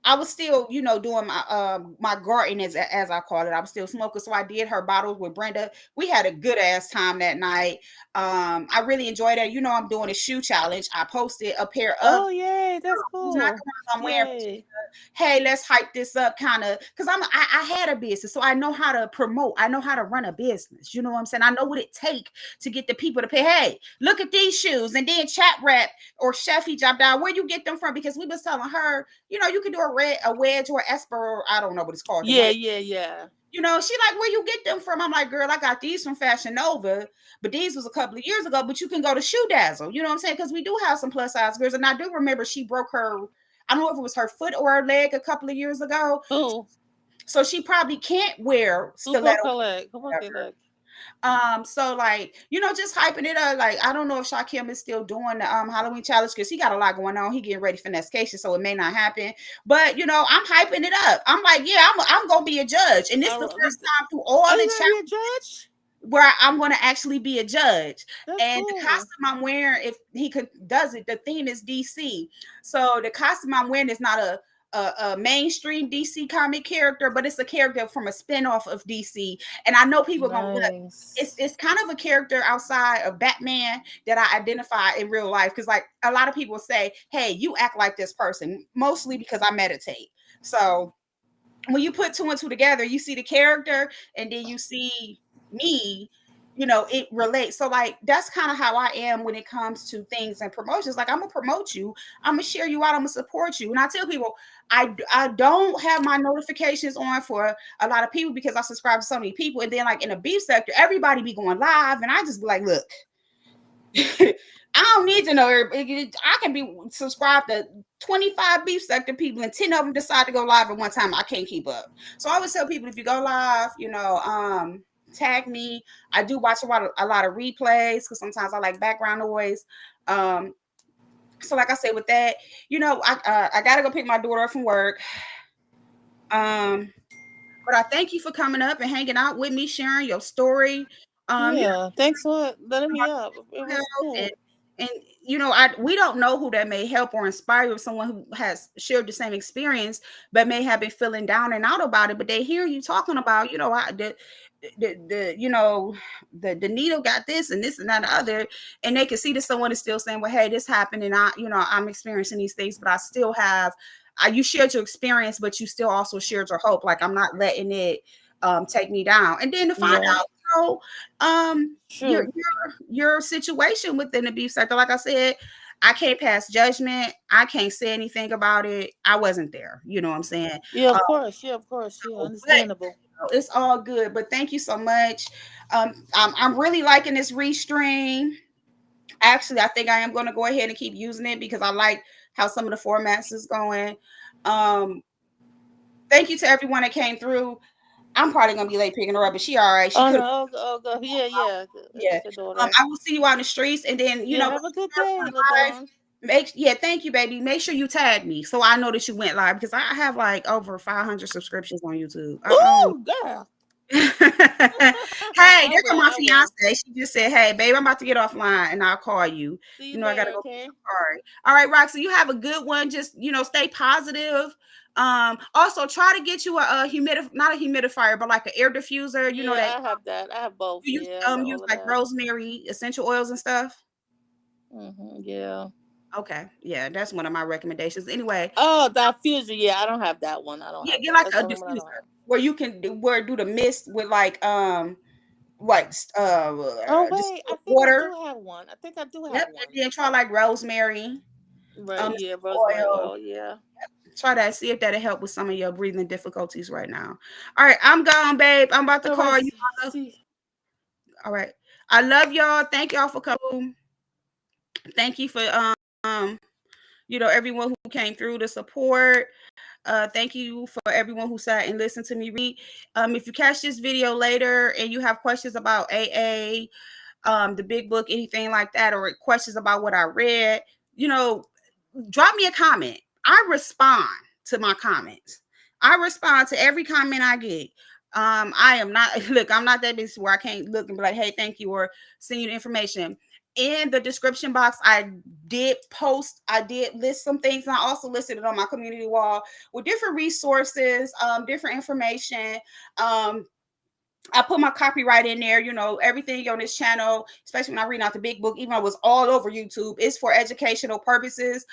I was still, doing my garden as I call it. I was still smoking. So I did her bottles with Brenda. We had a good ass time that night. I really enjoyed it. I'm doing a shoe challenge. I posted a pair of Oh, yay, that's not the cool. ones I'm wearing. Yay. Hey, let's hype this up, kind of, because I had a business, so I know how to promote. I know how to run a business. You know what I'm saying? I know what it take to get the people to pay. Hey, look at these shoes, and then Chat Rap or Chefy dropped down. Where you get them from? Because we was telling her, you can do a wedge or esper. Or I don't know what it's called. Yeah, yeah, yeah. She like, where you get them from? I'm like, girl, I got these from Fashion Nova, but these was a couple of years ago. But you can go to Shoe Dazzle. You know what I'm saying? Because we do have some plus size girls, and I do remember she broke her. I don't know if it was her foot or her leg a couple of years ago. Who? So she probably can't wear Who broke stiletto. her leg? Who broke their leg? So like, just hyping it up. Like, I don't know if Shaquem is still doing the Halloween challenge because he got a lot going on. He getting ready for Nescation, so it may not happen. But I'm hyping it up. I'm like, yeah, I'm gonna be a judge, and this is the first time through all Are the you gonna be a judge? where I'm going to actually be a judge. That's and cool. The costume I'm wearing, if he does it, the theme is DC. So the costume I'm wearing is not a mainstream DC comic character, but it's a character from a spinoff of DC. And I know people are going to, it's kind of a character outside of Batman that I identify in real life. Because like a lot of people say, hey, you act like this person, mostly because I meditate. So when you put two and two together, you see the character and then you see me, it relates. So like, that's kind of how I am when it comes to things and promotions. Like, I'm gonna promote you, I'm gonna share you out, I'm gonna support you. And I tell people, I don't have my notifications on for a lot of people because I subscribe to so many people. And then like in the beef sector, everybody be going live, and I just be like, look, I don't need to know everybody. I can be subscribed to 25 beef sector people and 10 of them decide to go live at one time. I can't keep up. So I always tell people, if you go live, tag me. I do watch a lot of replays because sometimes I like background noise. So like I said, with that, I gotta go pick my daughter up from work. But I thank you for coming up and hanging out with me, sharing your story. Thanks for letting me up. It was cool. And we don't know who that may help or inspire, if someone who has shared the same experience but may have been feeling down and out about it, but they hear you talking about, the needle got this and this and that and the other, and they can see that someone is still saying, well, hey, this happened and I'm experiencing these things, but I still have, you shared your experience, but you still also shared your hope. Like, I'm not letting it take me down. And then to find out, your situation within the beef sector. Like I said, I can't pass judgment. I can't say anything about it. I wasn't there. You know what I'm saying? Yeah, of course. Yeah, understandable. It's all good. But thank you so much. I'm really liking this restream. Actually, I think I am going to go ahead and keep using it because I like how some of the formats is going. Thank you to everyone that came through. I'm probably gonna be late picking her up, but she all right. Yeah. Yeah. I will see you out in the streets, and then have a good day, thank you, baby. Make sure you tag me so I know that you went live because I have like over 500 subscriptions on YouTube. Oh, girl. Hey, there go my fiance. She just said, "Hey, babe, I'm about to get offline, and I'll call you." See you later, I gotta go. Okay? All right, Roxy, you have a good one. Just stay positive. Also try to get you not a humidifier, but like an air diffuser. I have that. I have both. You use like rosemary essential oils and stuff. Yeah. Okay. Yeah, that's one of my recommendations. Anyway. Oh, diffuser. Yeah, I don't have that one. I don't. Yeah, get like a diffuser where you can do the mist with like oh wait, I think water. I do have one. I think I do have one. And then try like rosemary. Right. Rosemary oil. Yeah. Try that. See if that'll help with some of your breathing difficulties right now. All right, I'm gone, babe. I'm about to call you. All right. I love y'all. Thank y'all for coming. Thank you for everyone who came through to support. Thank you for everyone who sat and listened to me read. If you catch this video later and you have questions about AA, the big book, anything like that, or questions about what I read, drop me a comment. I respond to my comments. I respond to every comment I get. I am not, I'm not that busy where I can't look and be like, hey, thank you, or send you the information. in the description box, I did list some things, and I also listed it on my community wall with different resources, different information. I put my copyright in there, everything on this channel, especially when I read out the big book, even though it was all over YouTube, it's for educational purposes.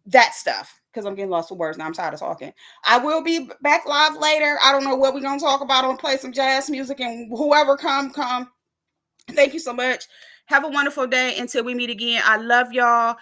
That stuff, because I'm getting lost for words now. I'm tired of talking. I will be back live later. I don't know what we're going to talk about. I'm going to play some jazz music, and whoever come. Thank you so much. Have a wonderful day until we meet again. I love y'all.